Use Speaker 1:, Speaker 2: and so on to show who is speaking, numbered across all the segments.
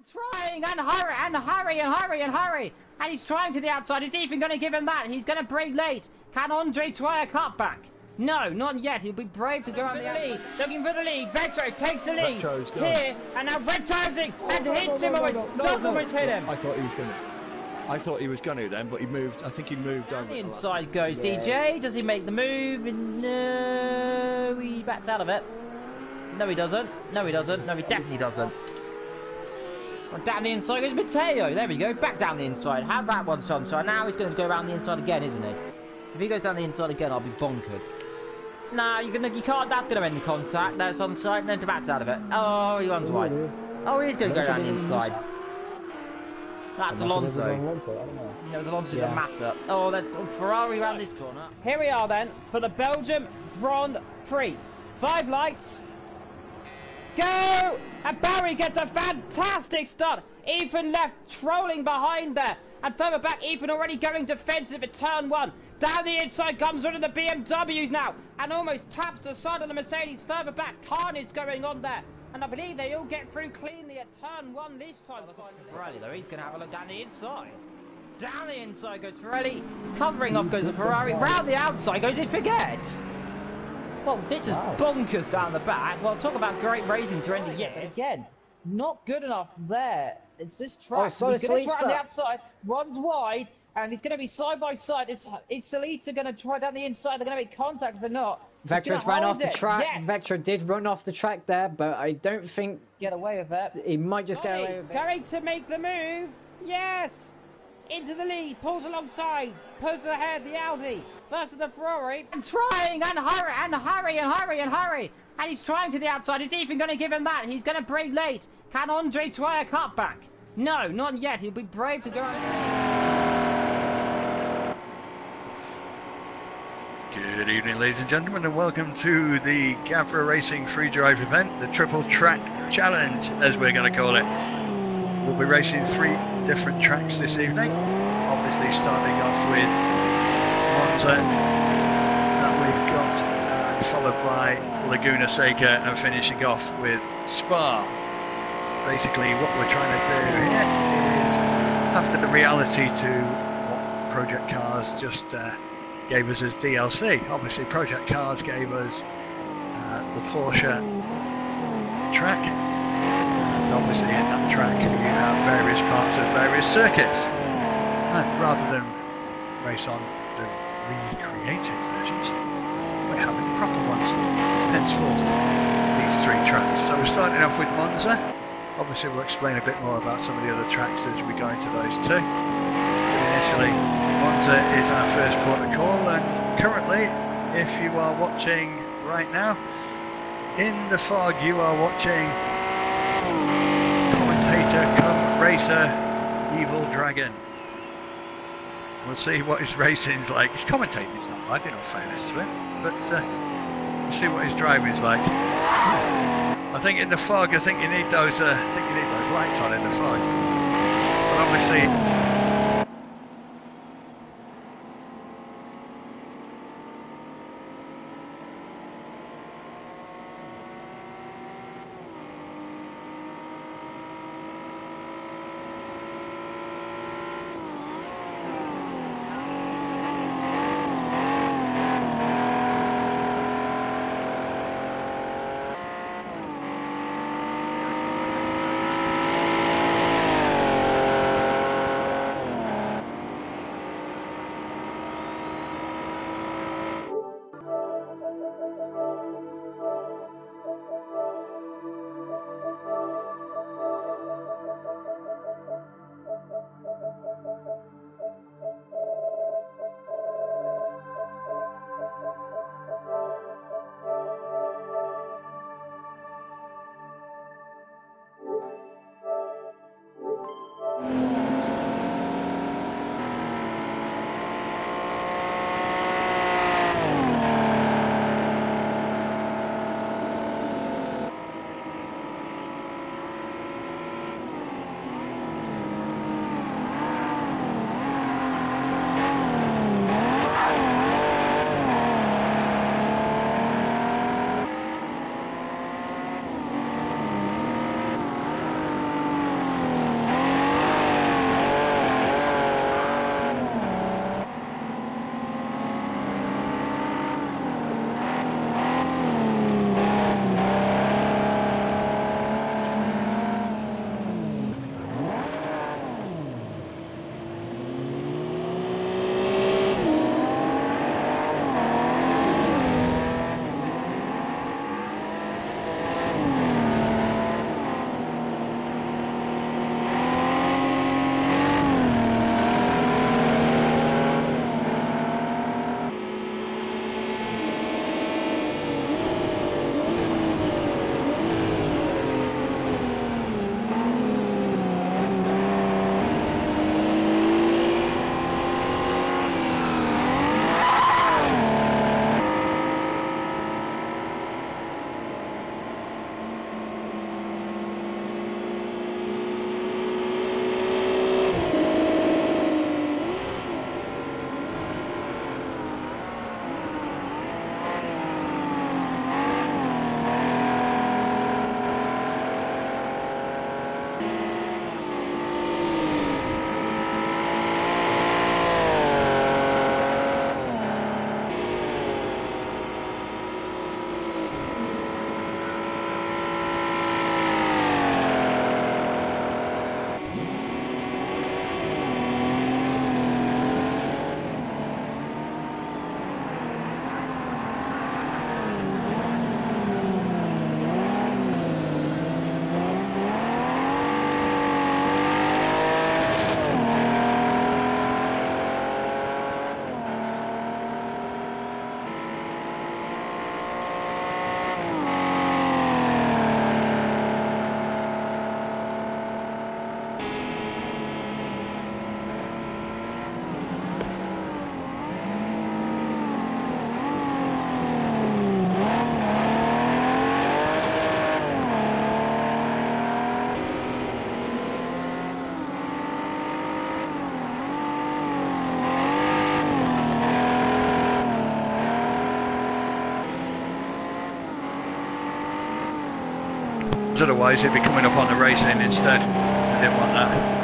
Speaker 1: Trying and hurry and hurry and hurry and hurry. And he's trying to the outside. Is Ethan going to give him that? He's going to brake late. Can Andre try a cutback? No, not yet. He'll be brave to go on the lead. Looking for the lead. Vetro takes the lead here. And now Red times it and hits him. Does almost hit him.
Speaker 2: I thought he was going to then, but he moved. I think he moved over.
Speaker 1: The inside goes DJ. Does he make the move? No, he backs out of it. No, he doesn't. No, he doesn't. No, he definitely doesn't. Well, down the inside goes Matteo. There we go. Back down the inside. Have that one, son. So now he's going to go around the inside again, isn't he? If he goes down the inside again, I'll be bonkered. Nah, you can't. That's going to end the contact. No, it's on side, and then backs out of it. Oh, he runs wide. Oh, he's going to go down the inside. That's Alonso. There was Alonso the matter. Oh, that's Ferrari around this corner. Here we are then for the Belgium Grand Prix. 5 lights. Go! And Barry gets a fantastic start. Ethan left, trolling behind there. And further back, Ethan already going defensive at turn 1. Down the inside comes one of the BMWs now. And almost taps the side of the Mercedes. Further back, carnage going on there. And I believe they all get through cleanly at turn 1 this time. Ferrari though, he's going to have a look down the inside. Down the inside goes Ferrari. Covering off goes the Ferrari. Round the outside goes it forgets. Well, this is bonkers down the back. Well, talk about great racing to end the year. Again, not good enough there. It's this track. He's going to try on the outside. Runs wide. And he's going to be side by side. Is Salita going to try down the inside? They're going to make contact or not?
Speaker 3: Vector's ran off the track. Yes. Vector did run off the track there, but I don't think...
Speaker 1: Get away with it.
Speaker 3: He might just get away with it.
Speaker 1: Going to make the move. Yes. Into the lead. Pulls alongside. Pulls ahead the Audi. Versus the Ferrari. And trying and hurry and hurry and hurry and hurry. And he's trying to the outside. Is Ethan going to give him that? He's going to brake late. Can Andre try a cutback? No, not yet. He'll be brave to go on.
Speaker 4: Good evening, ladies and gentlemen, and welcome to the GAVRA Racing Freedrive event, the Triple Track Challenge, as we're going to call it. We'll be racing 3 different tracks this evening. Obviously, starting off with Monza, that we've got, followed by Laguna Seca, and finishing off with Spa. Basically, what we're trying to do here is, after the reality to what Project Cars just gave us as DLC. Obviously, Project Cars gave us the Porsche track, and obviously in that track you have various parts of various circuits. And rather than race on the recreated versions, we're having the proper ones. Henceforth, these 3 tracks. So we're starting off with Monza. Obviously, we'll explain a bit more about some of the other tracks as we go into those 2. Initially, Monza is our first port of call, and currently, if you are watching right now, in the fog you are watching commentator cum racer Evil Dragon. We'll see what his racing's like. His commentating's not bad, in all fairness to him, but we'll see what his driving's like. I think in the fog, I think you need those lights on in the fog. But obviously. because otherwise he'd be coming up on the racing instead. I didn't want that.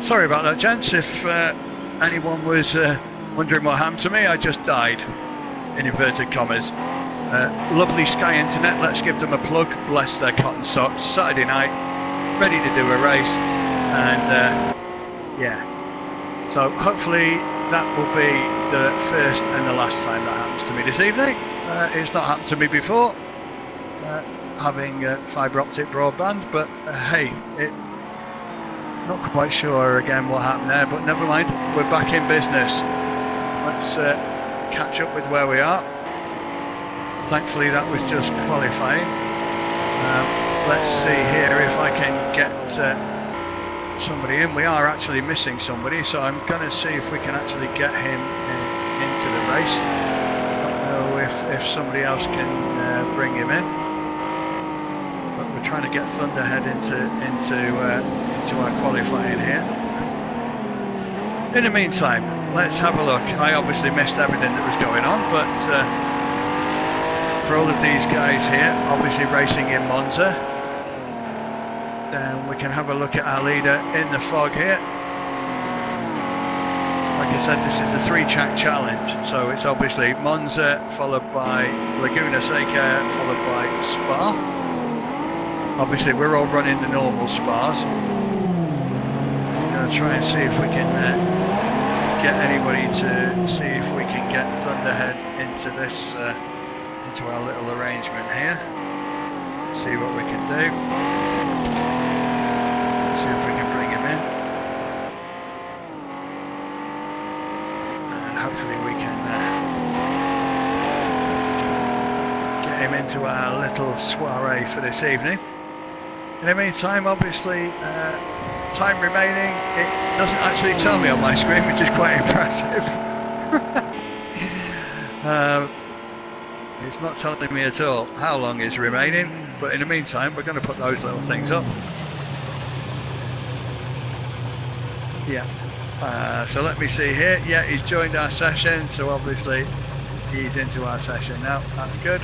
Speaker 4: Sorry about that, gents. If anyone was wondering what happened to me, I just died, in inverted commas. Lovely Sky Internet, let's give them a plug. Bless their cotton socks. Saturday night, ready to do a race, and yeah. So hopefully that will be the first and the last time that happens to me this evening. It's not happened to me before, having fibre optic broadband, but hey, not quite sure again what happened there, but never mind, we're back in business. Let's catch up with where we are. Thankfully that was just qualifying. Let's see here if I can get somebody in. We are actually missing somebody, so I'm going to see if we can actually get him into the race. I don't know if somebody else can bring him in, but we're trying to get Thunderhead into our qualifying here. In the meantime, let's have a look. I obviously missed everything that was going on, but for all of these guys here, obviously racing in Monza, then we can have a look at our leader in the fog here. Like I said, this is the 3-track challenge, so it's obviously Monza, followed by Laguna Seca, followed by Spa. Obviously we're all running the normal Spas. I'm going to try and see if we can get anybody to see if we can get Thunderhead into this, into our little arrangement here. See what we can do. See if we can bring him in. And hopefully we can get him into our little soiree for this evening. In the meantime, obviously, time remaining, it doesn't actually tell me on my screen, which is quite impressive. It's not telling me at all how long is remaining, but in the meantime, we're going to put those little things up. Yeah, so let me see here. Yeah, he's joined our session, so obviously he's into our session now. That's good.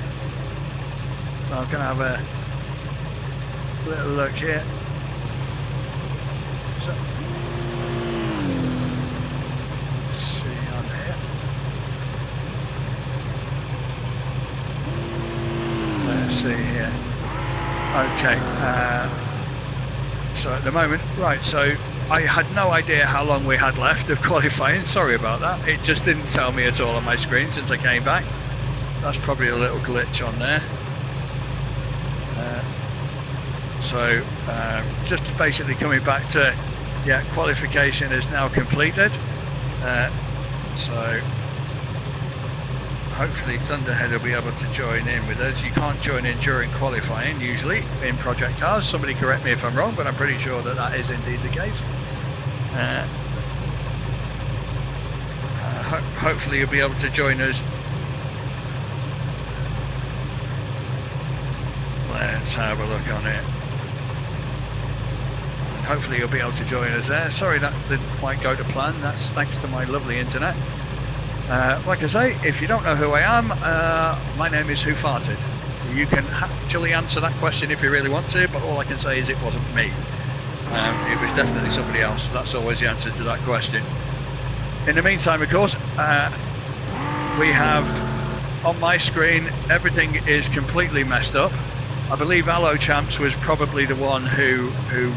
Speaker 4: So I'm going to have a little look here. So let's see on here. Let's see here. Okay, so at the moment, right, so I had no idea how long we had left of qualifying. Sorry about that. It just didn't tell me at all on my screen since I came back. That's probably a little glitch on there. So just basically coming back to, yeah, qualification is now completed. So hopefully Thunderhead will be able to join in with us. You can't join in during qualifying usually in project cars. Somebody correct me if I'm wrong, but I'm pretty sure that that is indeed the case. Hopefully you'll be able to join us. Let's have a look on it. Hopefully you'll be able to join us there. Sorry that didn't quite go to plan. That's thanks to my lovely internet. Like I say, if you don't know who I am, my name is Who Farted. You can actually answer that question if you really want to, but all I can say is it wasn't me. It was definitely somebody else. That's always the answer to that question. In the meantime, of course, we have on my screen, everything is completely messed up. I believe Allo Champs was probably the one who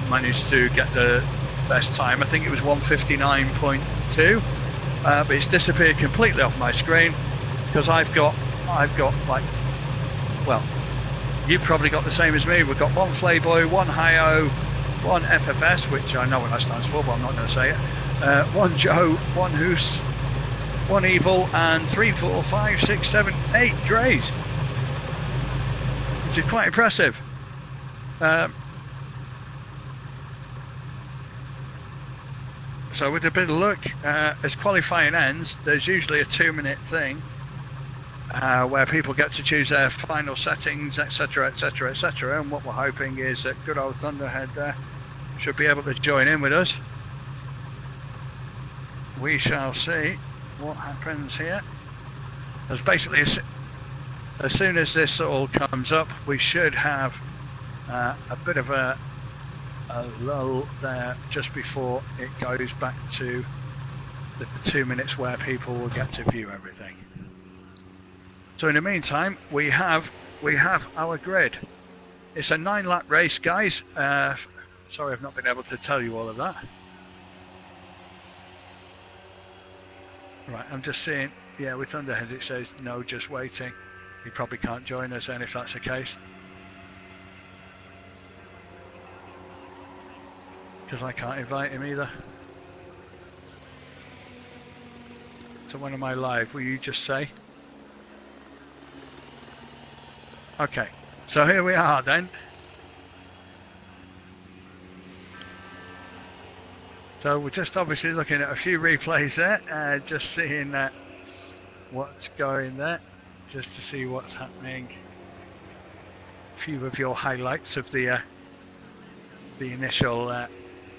Speaker 4: managed to get the best time. I think it was 1:59.2, but it's disappeared completely off my screen because I've got like, well, you've probably got the same as me. We've got one Playboy, one Hi-O, one FFS, which I know what that stands for, but I'm not going to say it. One Joe, one Hoos, one Evil, and 3, 4, 5, 6, 7, 8 Dre's. Which is quite impressive. So with a bit of luck, as qualifying ends, there's usually a 2-minute thing where people get to choose their final settings, etc, etc, etc. And what we're hoping is that good old Thunderhead should be able to join in with us. We shall see what happens here. As basically, as soon as this all comes up, we should have a bit of a lull there just before it goes back to the 2 minutes where people will get to view everything. So in the meantime, we have our grid. It's a 9-lap race, guys. Sorry, I've not been able to tell you all of that. Right, I'm just seeing, yeah, with Thunderhead it says no, just waiting. He probably can't join us then if that's the case. Because I can't invite him either. So when am I live? Will you just say? Okay, so here we are then. So we're just obviously looking at a few replays there, just seeing what's going there, just to see what's happening. A few of your highlights of the initial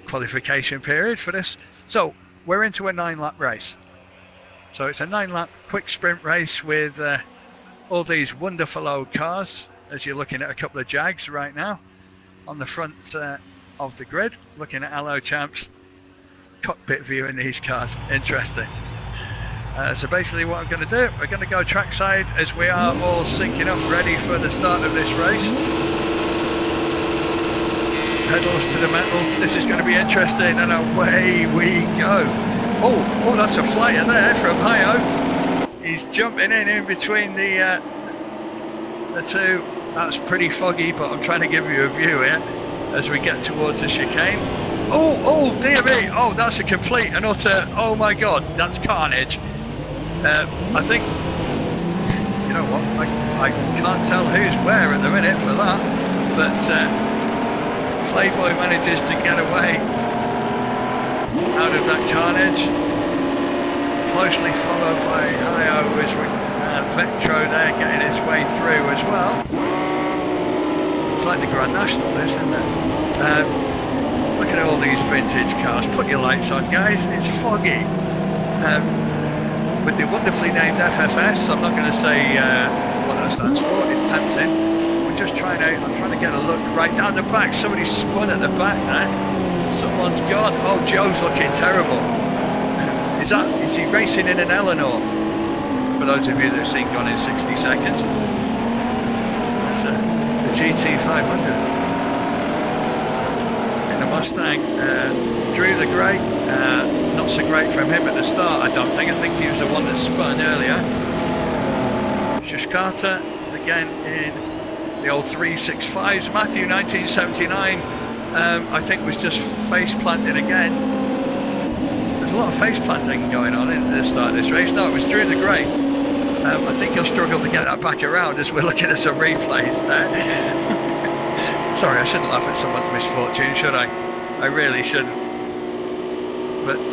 Speaker 4: qualification period for this. So we're into a 9-lap race. So it's a 9-lap quick sprint race with all these wonderful old cars, as you're looking at a couple of Jags right now on the front of the grid, looking at Hello Champs cockpit view in these cars. Interesting. So basically what I'm going to do, we're going to go trackside as we are all syncing up ready for the start of this race. Pedals to the metal. This is going to be interesting, and away we go. Oh, that's a flyer there from Hio. He's jumping in between the two. That's pretty foggy, but I'm trying to give you a view here as we get towards the chicane. Oh dear me. Oh, that's a complete and utter, oh my god, that's carnage. I think, you know what, I can't tell who's where at the minute for that, but Playboy manages to get away out of that carnage, closely followed by Hio as Vectro there getting his way through as well. It's like the Grand National, isn't it? Look at all these vintage cars. Put your lights on, guys. It's foggy. With the wonderfully named FFS, I'm not going to say what that stands for. It's tempting. I'm trying to get a look right down the back. Somebody's spun at the back there. Someone's gone. Oh, Joe's looking terrible. Is he racing in an Eleanor? For those of you that have seen Gone in 60 Seconds. That's the GT500. Mustang, Drew the Great, not so great from him at the start, I don't think. I think he was the one that spun earlier. Carter again in the old 365s. Matthew 1979, I think was just face planted again. There's a lot of face planting going on in the start of this race. No, it was Drew the Great. I think he'll struggle to get that back around as we're looking at some replays there. Sorry, I shouldn't laugh at someone's misfortune, should I? I really shouldn't. But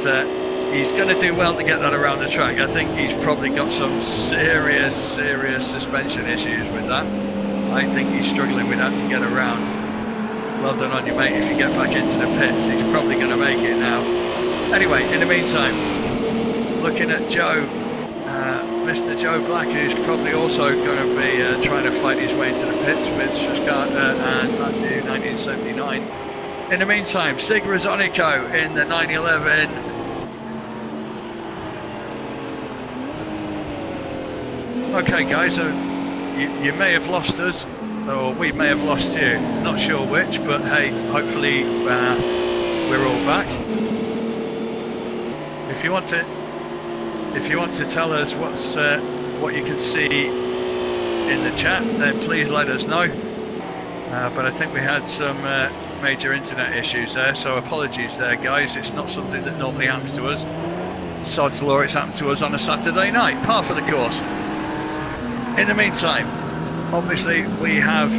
Speaker 4: he's going to do well to get that around the track. I think he's probably got some serious suspension issues with that. I think he's struggling with that to get around. Well done on you, mate. If you get back into the pits, he's probably going to make it now. Anyway, in the meantime, looking at Joe, Mr. Joe Black, who's probably also going to be trying to fight his way into the pits with Shuskarta and Matthew 1979. In the meantime, Sig Razonico in the 911. Okay, guys, so you may have lost us, or we may have lost you. Not sure which, but hey, hopefully we're all back. If you want to tell us what you can see in the chat, then please let us know. But I think we had some major internet issues there, so apologies there, guys. It's not something that normally happens to us. Sod's law, it's happened to us on a Saturday night, par for the course. In the meantime, obviously we have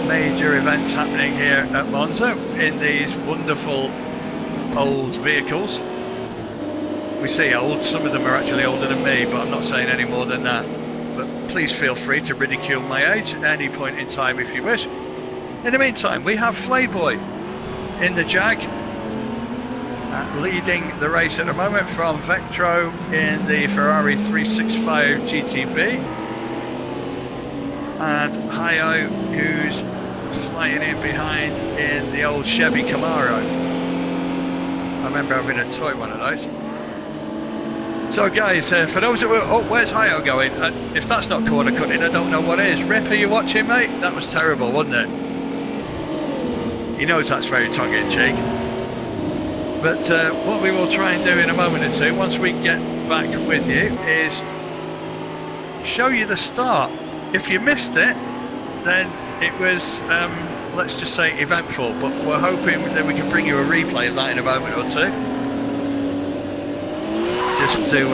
Speaker 4: major events happening here at Monza in these wonderful old vehicles. We say old, some of them are actually older than me, but I'm not saying any more than that. But please feel free to ridicule my age at any point in time if you wish. In the meantime, we have Flayboy in the Jag, leading the race at the moment from Vectro in the Ferrari 365 GTB, and Hayo, who's flying in behind in the old Chevy Camaro. I remember having a toy one of those. So guys, for those that were, oh, where's Hayo going? If that's not corner cutting, I don't know what is. Rip, are you watching, mate? That was terrible, wasn't it? He knows that's very tongue-in-cheek. But what we will try and do in a moment or two, once we get back with you, is show you the start. If you missed it, then it was, let's just say, eventful. But we're hoping that we can bring you a replay of that in a moment or two, just to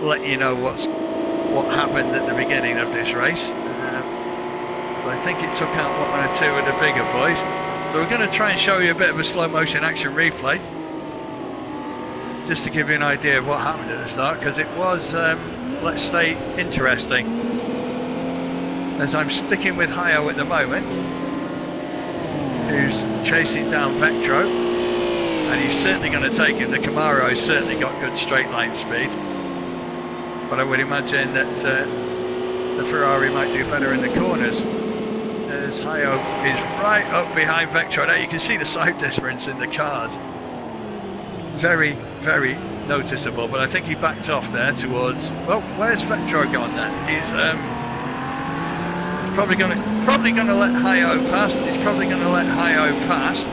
Speaker 4: let you know what happened at the beginning of this race. I think it took out one or two of the bigger boys. So we're going to try and show you a bit of a slow motion action replay, just to give you an idea of what happened at the start, because it was, let's say, interesting. As I'm sticking with Hayo at the moment, who's chasing down Vectro, and he's certainly going to take it. The Camaro's certainly got good straight line speed, but I would imagine that the Ferrari might do better in the corners, as Hayo is right up behind Vectro. Now you can see the size difference in the cars, very, very noticeable. But I think he backed off there towards, well, where's Vectro gone then? He's probably going to let Hayo past. He's probably going to let Hayo past,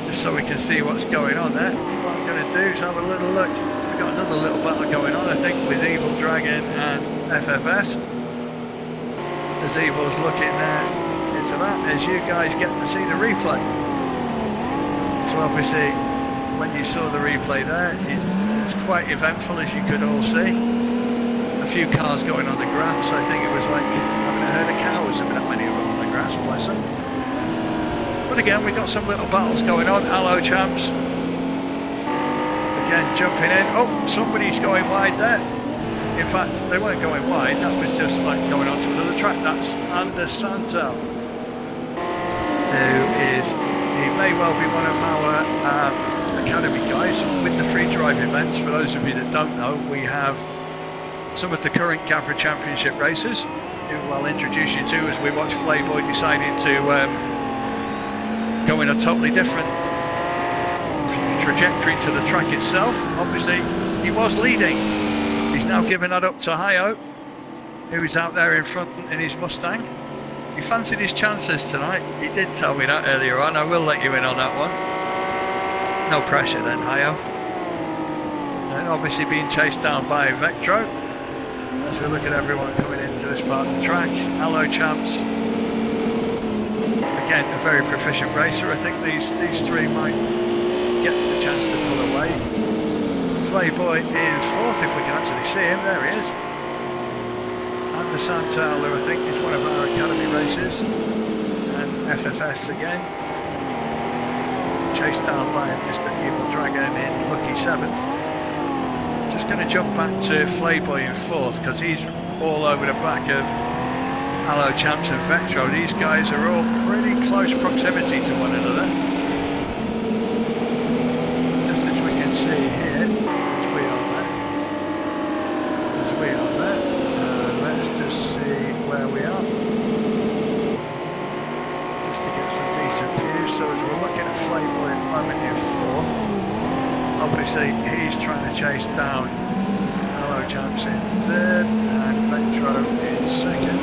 Speaker 4: just so we can see what's going on there. What I'm going to do is have a little look. We've got another little battle going on, I think, with Evil Dragon and FFS. As Evil's looking into that, as you guys get to see the replay. So obviously, when you saw the replay there, it was quite eventful, as you could all see. A few cars going on the grass. I think it was like having a herd of cows, and that many of them on the grass, bless them. But again, we've got some little battles going on. Hello, champs. Again, jumping in. Oh, somebody's going wide there. In fact, they weren't going wide, that was just like going on to another track. That's Anders Santel, who is, he may well be one of our academy guys with the Freedrive events. For those of you that don't know, we have some of the current GAVRA Championship races, who I'll introduce you to as we watch Flayboy deciding to go in a totally different trajectory to the track itself. Obviously, he was leading. He's now given that up to Hayo, who's out there in front in his Mustang. He fancied his chances tonight. He did tell me that earlier on. I will let you in on that one. No pressure then, Hayo. And obviously being chased down by Vectro. As we look at everyone coming into this part of the track. Hello, champs. Again, a very proficient racer. I think these three might get the chance to pull away. Playboy in fourth, if we can actually see him. There he is. Anders Santel, who I think is one of our academy races, and FFS again, chased down by Mr. Evil Dragon in lucky seventh. Just going to jump back to Flayboy in fourth, because he's all over the back of Hello Champs and Vectro. These guys are all pretty close proximity to one another, just as we can see here. Let's just see where we are, just to get some decent views. So as we're looking at Flayboy at the moment in fourth, obviously he's trying to chase down Hello Champs in third and Vectro in second.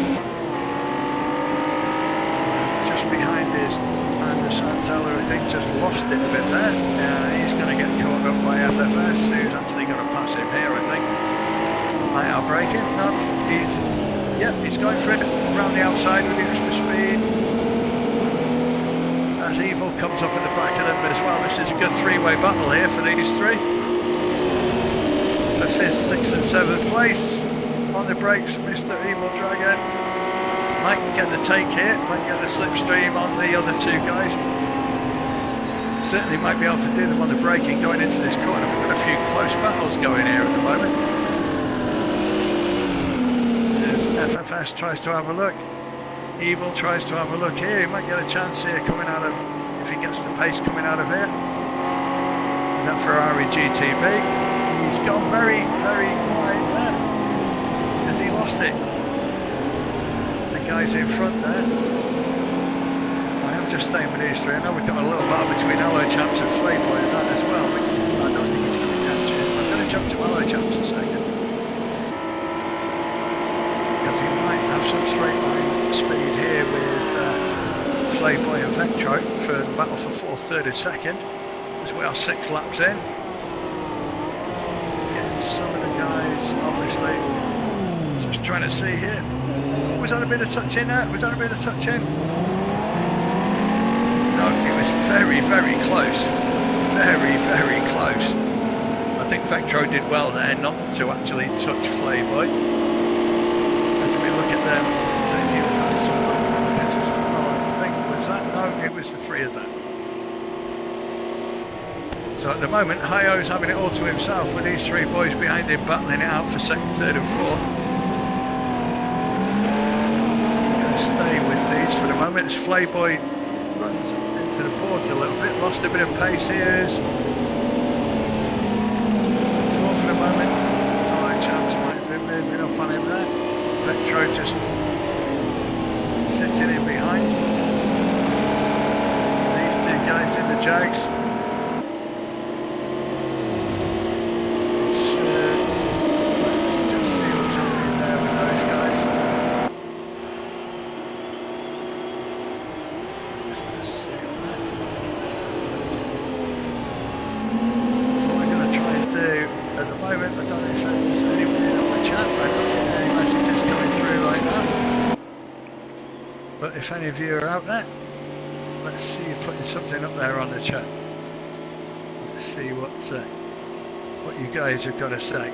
Speaker 4: Just behind is Anders Santel, who I think just lost it a bit there. He's going to get caught up by FFS, who's actually going to pass him here, I think. Are braking? No, he's going for it around the outside with the extra speed. As Evil comes up at the back of them as well. This is a good three-way battle here for these three. For 5th, 6th and 7th place. On the brakes, Mr. Evil Dragon. Might get the take here, might get the slipstream on the other two guys. Certainly might be able to do them on the braking going into this corner. We've got a few close battles going here at the moment. FFS tries to have a look. Evil tries to have a look here. He might get a chance here coming out of if he gets the pace coming out of here. That Ferrari GTB. He's gone very, very wide there. Has he lost it? The guys in front there. I am just staying with these three. I know we've got a little battle between Hello Champs and Flayboy and that as well. But I don't think he's going to catch it. I'm going to jump to Hello Champs a second. Because he might have some straight line speed here with Flayboy and Vectro for the battle for 4th, 3rd and 2nd. As we are 6 laps in. Getting some of the guys, obviously, just trying to see here. Oh, was that a bit of touch in there? Was that a bit of touch in? No, it was very, very close. Very, very close. I think Vectro did well there not to actually touch Flayboy. As we look at them, taking past some of I think was that? No, it was the 3 of them. So at the moment, Hayo's having it all to himself with these 3 boys behind him battling it out for 2nd, 3rd and 4th. I'm going to stay with these for the moment as Flayboy runs into the boards a little bit, lost a bit of pace here. Thought for the moment, Hello Champs might have been moving up on him there. Vectro just sitting in behind. These 2 guys in the Jags. If any of you are out there, let's see you putting something up there on the chat. Let's see what you guys have got to say.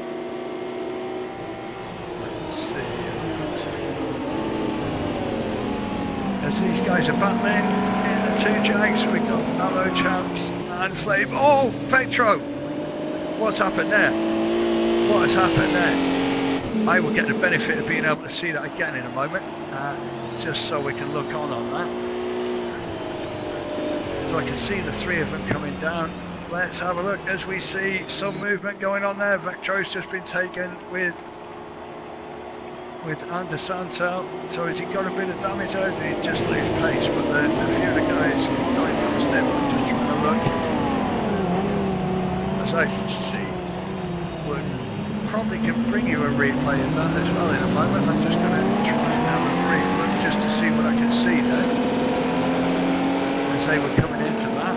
Speaker 4: Let's see. As these guys are battling in the 2 Jags, we've got Hello Champs and Flame. Oh, Vectro! What's happened there? What has happened there? I will get the benefit of being able to see that again in a moment. Just so we can look on that. So I can see the 3 of them coming down. Let's have a look as we see some movement going on there. Vectro's just been taken with Andersanto. So has he got a bit of damage or did he just lose pace? But a few of the guys going past him, I'm just trying to look. As I see, we probably can bring you a replay of that as well in a moment. I'm just going to try and have a brief look just to see what I can see there as they were coming into that.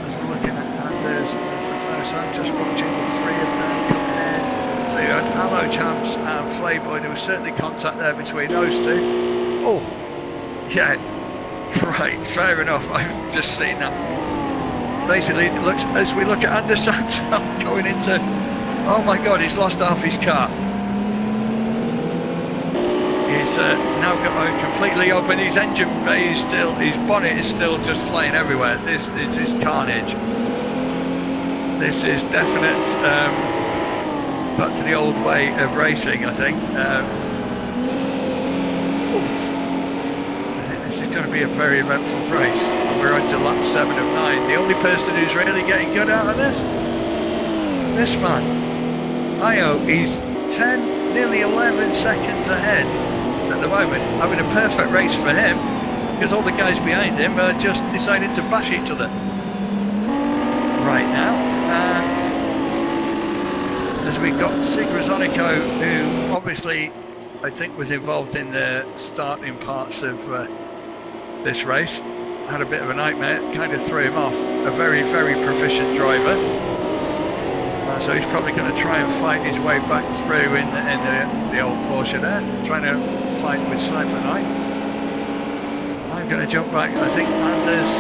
Speaker 4: As we're looking at Anders for the first time, just watching the 3 of them coming in. So you had Hello Champs and Flayboy. There was certainly contact there between those 2. Oh, yeah, right, fair enough. I've just seen that. Basically, it looks, as we look at Andersanto going into, oh my God, he's lost half his car. He's now got completely open. His engine bay is still, his bonnet is still just flying everywhere. This is carnage. This is definite back to the old way of racing, I think. I think this is going to be a very eventful race. And we're on to lap 7 of 9. The only person who's really getting good out of this man. Io, he's 10, nearly 11 seconds ahead at the moment, having a perfect race for him because all the guys behind him are just deciding to bash each other right now. And as we got Sigrazonico, who obviously I think was involved in the starting parts of this race, had a bit of a nightmare, kind of threw him off. A very, very proficient driver. So he's probably going to try and fight his way back through in the old Porsche there, trying to fight with Cypher Knight. I'm going to jump back. I think Anders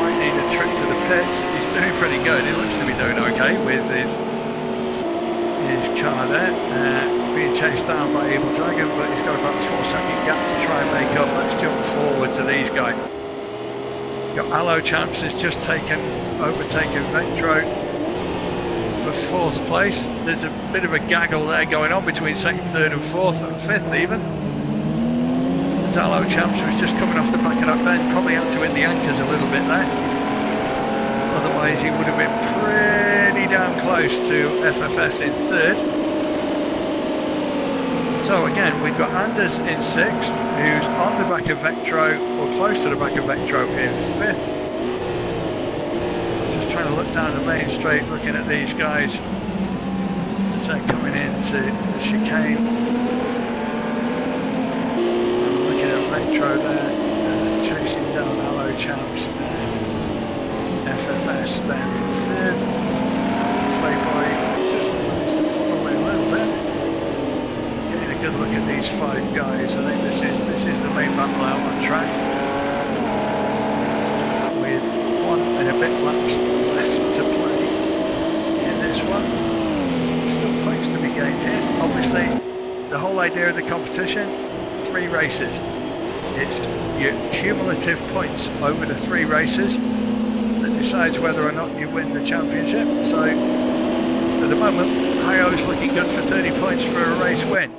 Speaker 4: might need a trip to the pits. He's doing pretty good. He looks to be doing okay with his car there, being chased down by Evil Dragon, but he's got about a 4-second gap to try and make up. Let's jump forward to these guys. Got Hello Champs has just overtaken Vectro for 4th place. There's a bit of a gaggle there going on between 2nd, 3rd and 4th and 5th even. Netherlands Allo Champs was just coming off the back of that bend, probably had to hit the anchors a little bit there. Otherwise he would have been pretty damn close to FFS in third. So again, we've got Anders in sixth, who's on the back of Vectro, or close to the back of Vectro in fifth. Just trying to look down the main straight, looking at these guys as they're coming into the chicane. Looking at Vectro there, chasing down Allo Champs there. FFS there in third. Playboy just managed to pull away a little bit. Getting a good look at these 5 guys. I think this is the main battle out on track. With 1 and a bit laps left to play in this one. Still points to be gained here. Obviously, the whole idea of the competition, 3 races. It's your cumulative points over the 3 races that decides whether or not you win the championship. So at the moment, Hayo's looking good for 30 points for a race win.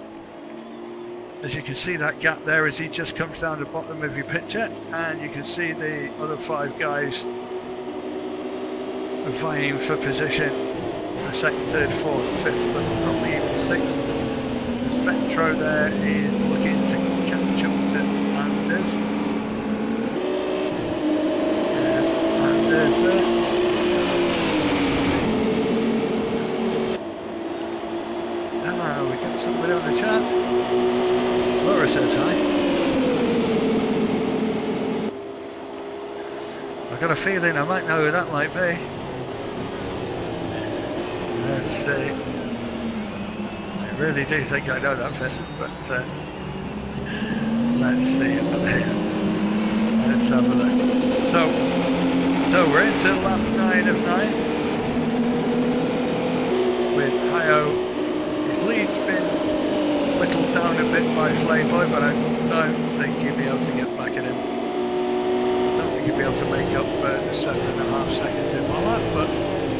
Speaker 4: As you can see that gap there as he just comes down the bottom of your picture, and you can see the other 5 guys vying for position for 2nd, 3rd, 4th, 5th and probably even 6th. As Vectro there is looking to catch up to Anders. There's Anders there. We got somebody on the chat. Laura says hi. I've got a feeling I might know who that might be. Let's see. I really do think I know that person, but let's see up here. Let's have a look. So we're into lap 9 of 9 with Hayo. His lead's been whittled down a bit by Flayboy, but I don't think he'll be able to get back at him. I don't think he'll be able to make up 7.5 seconds in one lap, but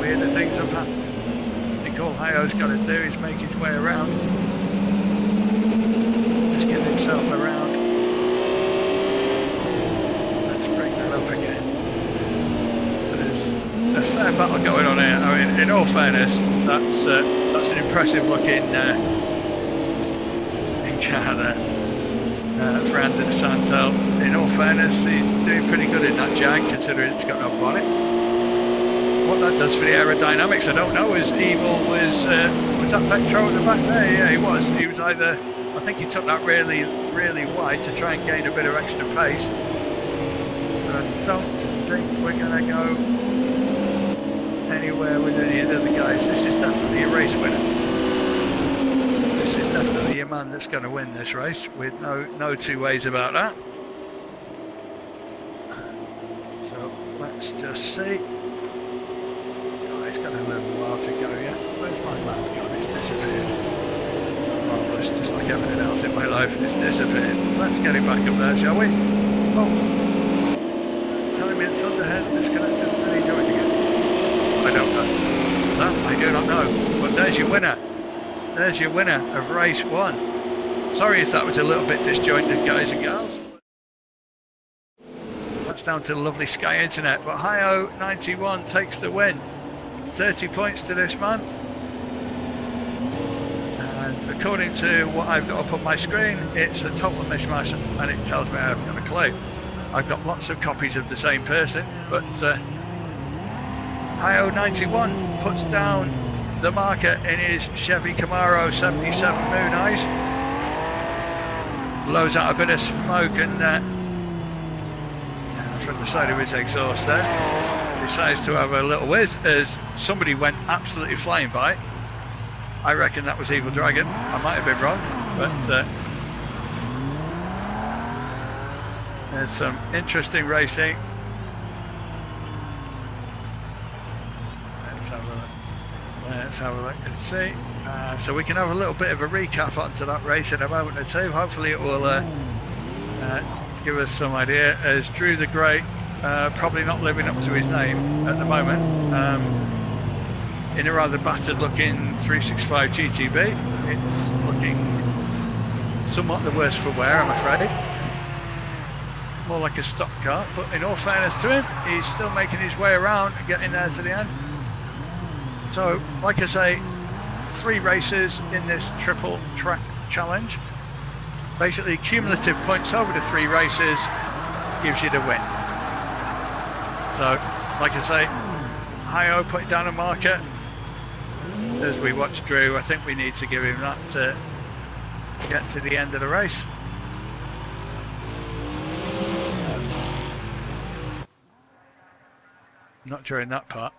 Speaker 4: weirder things have happened. I think all Hayo's got to do is make his way around. Just get himself around. Let's bring that up again. There's a fair battle going on here. I mean, in all fairness, that's an impressive looking car there for Andy Santel. In all fairness, he's doing pretty good in that Jag, considering it's got no bonnet. What that does for the aerodynamics, I don't know. As Evil was that Vectro at the back there? Yeah, he was. He was either, I think he took that really, really wide to try and gain a bit of extra pace. But I don't think we're going to go anywhere with any of the other guys. This is definitely a race winner. This is definitely a man that's going to win this race, with no 2 ways about that. So let's just see. Oh, he's got a little while to go yet. Where's my map gone? It's disappeared. Marvellous, just like everything else in my life, it's disappeared. Let's get it back up there, shall we? Oh, it's telling me it's Thunderhead disconnected, and he joined again. I don't know. That I do not know. But there's your winner. There's your winner of race 1. Sorry if that was a little bit disjointed, guys and gals. That's down to the lovely Sky Internet. But Hayo 91 takes the win. 30 points to this man. And according to what I've got up on my screen, it's a total mishmash, and it tells me I haven't got a clue. I've got lots of copies of the same person, but Hayo 91 puts down the marker in his Chevy Camaro 77 Moon Eyes. Blows out a bit of smoke and from the side of his exhaust there. Decides to have a little whiz as somebody went absolutely flying by. I reckon that was Evil Dragon. I might have been wrong, but there's some interesting racing. Let's have a look. Let's have a look and see. So we can have a little bit of a recap onto that race in a moment or two. Hopefully it will give us some idea, as Drew the Great probably not living up to his name at the moment. In a rather battered looking 365 GTB. It's looking somewhat the worse for wear, I'm afraid. more like a stock car, but in all fairness to him, he's still making his way around and getting there to the end. So, like I say, 3 races in this triple track challenge. Basically, cumulative points over the 3 races gives you the win. So, like I say, Hi-O putting down a marker. As we watch Drew, I think we need to give him that to get to the end of the race. Not during that part.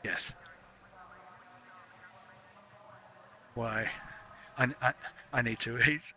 Speaker 4: Yes. Why? I need to eat.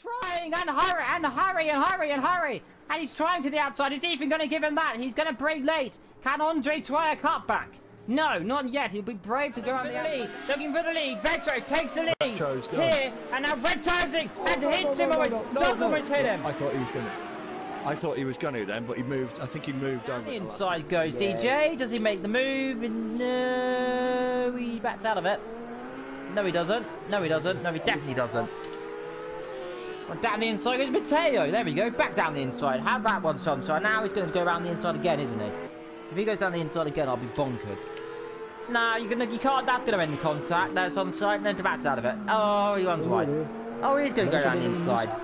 Speaker 1: Trying and hurry and hurry and hurry and hurry. And he's trying to the outside. Is he even going to give him that? He's going to brake late. Can Andre try a cutback? No, not yet. He'll be brave to go on the lead. Looking for the lead. Vetro takes the lead here, and now red timing and hits him. Does almost hit him.
Speaker 2: I thought he was going to then, but he moved. I think he moved over.
Speaker 1: Inside goes DJ. Does he make the move? No, he backs out of it. No, he doesn't. No, he doesn't. No, he definitely doesn't. Well, down the inside goes Matteo. There we go. Back down the inside. Have that one, son. So now he's going to go around the inside again, isn't he? If he goes down the inside again, I'll be bonkered. Nah, you can't. That's going to end the contact. That's on side, and then backs out of it. Oh, he runs wide. Oh, he's going to go down the inside.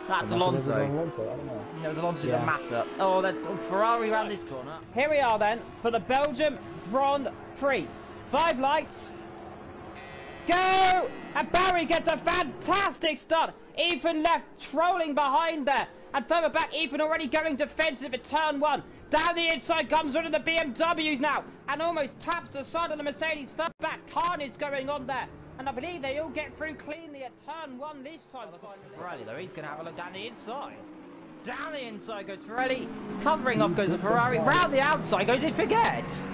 Speaker 1: That's Alonso. There was Alonso with Massa. Oh, that's Ferrari around this corner. Here we are then for the Belgium Grand Prix. 5 lights. Go! And Barry gets a fantastic start. Ethan left, trolling behind there. And further back, Ethan already going defensive at turn 1. Down the inside comes one of the BMWs now. And almost taps the side of the Mercedes. Further back, carnage going on there. And I believe they all get through cleanly at turn 1 this time. Ferrari though, he's going to have a look down the inside. Down the inside goes Ferrari. Covering off goes the Ferrari. Round the outside goes it forgets.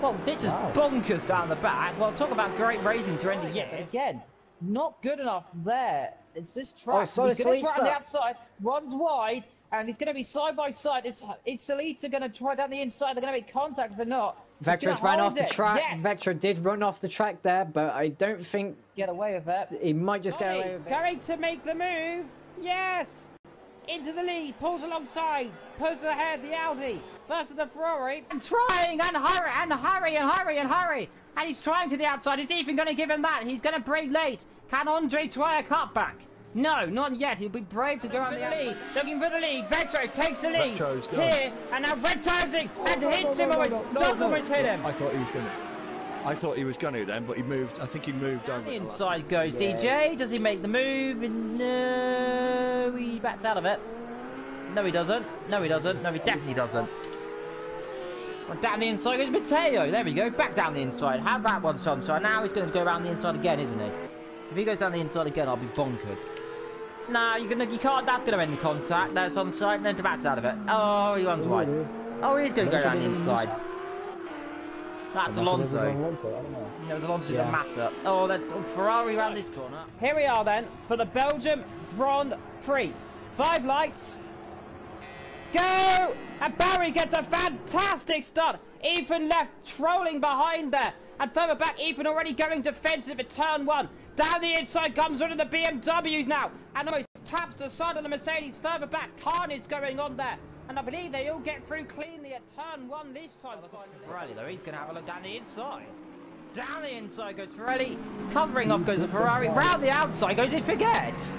Speaker 1: Well, this is bonkers down the back. Well, talk about great racing to end the year. Again, not good enough there. It's this track. He's going to try on the outside. One's wide, and he's going to be side by side. Is Salita going to try down the inside? They're going to make contact or not?
Speaker 3: Vectra's ran off the track. Yes. Vectra did run off the track there, but I don't think...
Speaker 1: Get away with it.
Speaker 3: He might just get away with it.
Speaker 1: Going to make the move. Yes! Into the lead, pulls alongside, pulls ahead the Audi, first of the Ferrari, and trying and hurry and hurry and hurry and hurry. And he's trying to the outside. Is he even going to give him that? He's going to brake late. Can Andre try a cutback? No, not yet. He'll be brave to go on the lead. Looking for the lead. Vetro takes the lead here, and now red timing and hits him. Does almost hit him.
Speaker 2: I thought he was going to then, but he moved. I think he moved over.
Speaker 1: Inside goes DJ. Does he make the move? No, he backs out of it. No, he doesn't. No, he doesn't. No, he definitely doesn't. Well, down the inside goes Matteo. There we go. Back down the inside. Have that one, son. So now he's going to go around the inside again, isn't he? If he goes down the inside again, I'll be bonkered. Nah, you can't. That's going to end the contact. That's on side, and then backs out of it. Oh, he runs wide. Oh, he's going to go down the inside. That's Alonso. There was Alonso with Massa. Oh, that's Ferrari around this corner. Here we are then for the Belgium Grand Prix. 5 lights. Go! And Barry gets a fantastic start. Ethan left, trolling behind there. And further back, Ethan already going defensive at turn 1. Down the inside comes one of the BMWs now. And almost taps the side of the Mercedes. Further back, carnage going on there. And I believe they all get through cleanly at turn 1 this time. Ferrari though, he's going to have a look down the inside. Down the inside goes Ferrari. Covering off goes the Ferrari. Round the outside goes it forgets.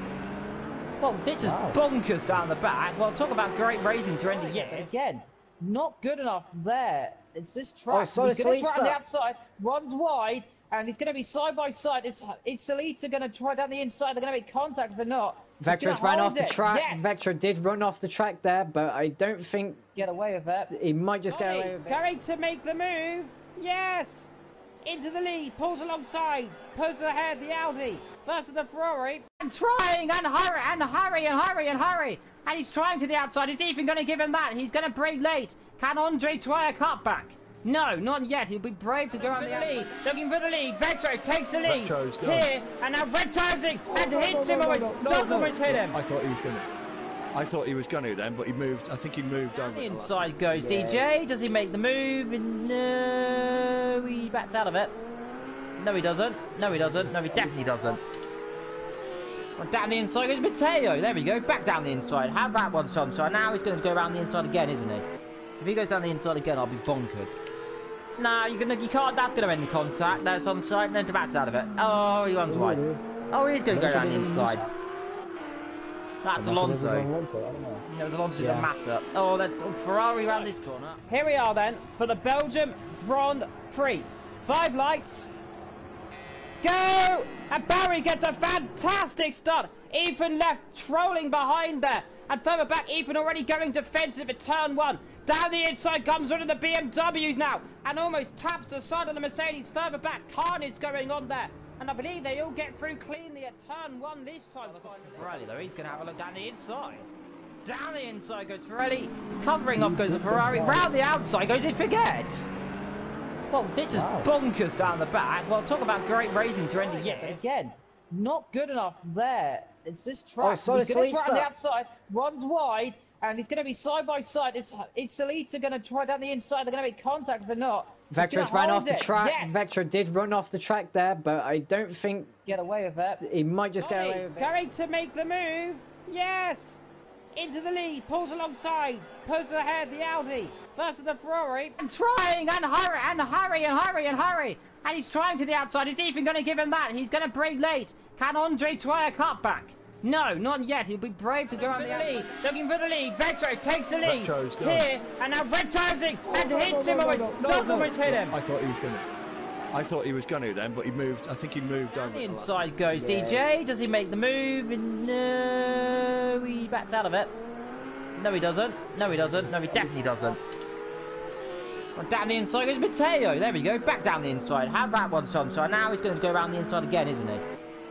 Speaker 1: Well, this is bonkers down the back. Well, talk about great racing to end the year. Again, not good enough there. It's this track. He's going to try on the outside. One's wide, and he's going to be side by side. Is Salita going to try down the inside? They're going to make contact or not?
Speaker 3: Vectra's ran off the track. Yes. Vectra did run off the track there, but I don't think...
Speaker 1: Get away with it.
Speaker 3: He might just get away with it.
Speaker 1: Going to make the move. Yes! Into the lead, pulls alongside, pulls ahead the Audi, first of the Ferrari, and trying and hurry and hurry and hurry and hurry. And he's trying to the outside. Is he even going to give him that? He's going to brake late. Can Andre try a cutback? No, not yet. He'll be brave to go on the lead. Looking for the lead. Vetro takes the lead here, and now red timing and hits him. Does almost hit him.
Speaker 2: I thought he was going to then, but he moved. I think he moved over.
Speaker 1: Inside goes DJ. Does he make the move? No, he backs out of it. No, he doesn't. No, he doesn't. No, he definitely doesn't. Well, down the inside goes Matteo. There we go. Back down the inside. Have that one, son. So now he's going to go around the inside again, isn't he? If he goes down the inside again, I'll be bonkered. Nah, you can't. That's going to end the contact. That's on side, and then backs out of it. Oh, he runs wide. Oh, he's going to go down the inside. That's Alonso. There was Alonso with Massa. Oh, that's Ferrari around this corner. Here we are then for the Belgium Grand Prix. 5 lights. Go! And Barry gets a fantastic start. Ethan left, trolling behind there. And further back, Ethan already going defensive at turn 1. Down the inside comes one of the BMWs now. And almost taps the side of the Mercedes. Further back, carnage going on there. And I believe they all get through cleanly at turn 1 this time. Ferrari though, he's going to have a look down the inside. Down the inside goes Ferrari, covering off goes the Ferrari, round the outside goes it forgets. Well, this is bonkers down the back. Well, talk about great racing to end the year. Again, not good enough there. It's this track. He's going to try on the outside, one's wide, and he's going to be side by side. Is Salita going to try down the inside? They're going to make contact, they're not.
Speaker 3: Vectra's ran off the track. Yes. Vectra did run off the track there, but I don't think...
Speaker 1: Get away with it.
Speaker 3: He might just get away with it.
Speaker 1: Going to make the move. Yes! Into the lead, pulls alongside, pulls ahead the Audi versus the Ferrari, and trying and hurry, and he's trying to the outside. Is he even going to give him that? He's going to brake late. Can Andre try a cutback? No, not yet. He'll be brave to go on the lead. Looking for the lead. Vectro takes the lead here, and now red timing and hits him. Does almost hit him.
Speaker 2: I thought he was going to then, but he moved. I think he moved over.
Speaker 1: The inside goes DJ. Does he make the move? And no, he backs out of it. No, he doesn't. No, he doesn't. No, he definitely doesn't. Well, down the inside goes Matteo. There we go. Back down the inside. Have that one, sunshine. Now he's going to go around the inside again, isn't he?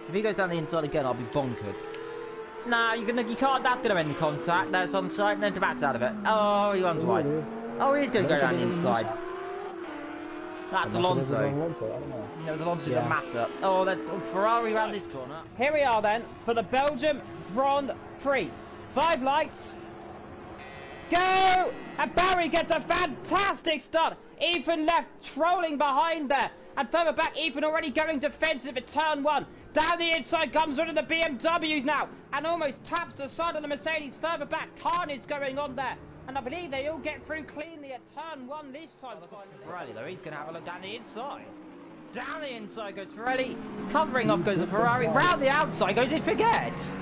Speaker 1: If he goes down the inside again, I'll be bonkered. No, you can't. That's going to end the contact. That's on side, and then to backs out of it. Oh, he runs wide. Oh, he's going to go down the inside. That's Alonso. There was Alonso and Massa. Oh, that's Ferrari around this corner. Here we are then for the Belgium Grand Prix. 5 lights. Go! And Barry gets a fantastic start. Ethan left trolling behind there. And further back, Ethan already going defensive at turn 1. Down the inside comes one of the BMWs now. And almost taps the side of the Mercedes. Further back, carnage going on there. And I believe they all get through cleanly at turn 1 this time. Ferrari though, he's going to have a look down the inside. Down the inside goes Ferrari, covering off goes the Ferrari, round the outside goes it forgets.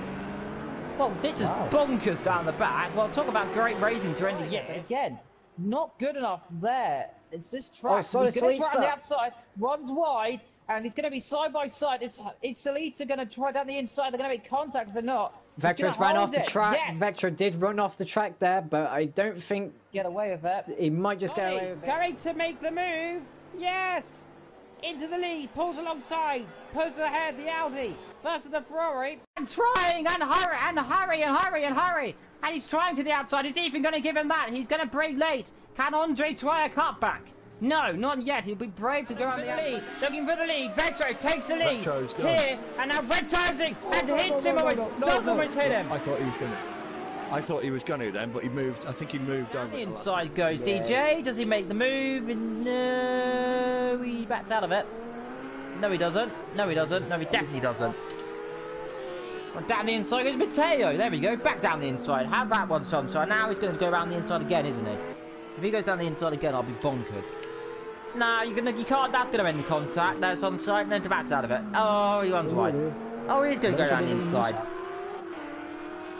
Speaker 1: Well, this is bonkers down the back. Well, talk about great racing to end the year. Again, not good enough there. It's this track. He's going to try on the outside, one's wide, and he's going to be side by side. Is Salita going to try down the inside? They're going to make contact, they're not.
Speaker 3: Vectra's ran off the track. Yes. Vectra did run off the track there, but I don't think...
Speaker 1: Get away with it.
Speaker 3: He might just get away with it.
Speaker 1: Going to make the move. Yes! Into the lead, pulls alongside, pulls ahead the Audi versus the Ferrari. And trying and hurry. And he's trying to the outside. Is he even going to give him that? He's going to brake late. Can Andre try a cutback? No, not yet. He'll be brave to go on the lead. Looking for the lead. Vectro takes the lead here, and now red timing and hits him. Does almost hit him.
Speaker 2: I thought he was going to then, but he moved. I think he moved over.
Speaker 1: The inside goes DJ. Does he make the move? And no, he backs out of it. No, he doesn't. No, he doesn't. No, he definitely doesn't. Well, down the inside goes Matteo. There we go. Back down the inside. Have that one, sunshine. Now he's going to go around the inside again, isn't he? If he goes down the inside again, I'll be bonkered. No, you can't. That's going to end the contact. That's on side, and then to backs out of it. Oh, he runs wide. Oh, he's going to go down the inside.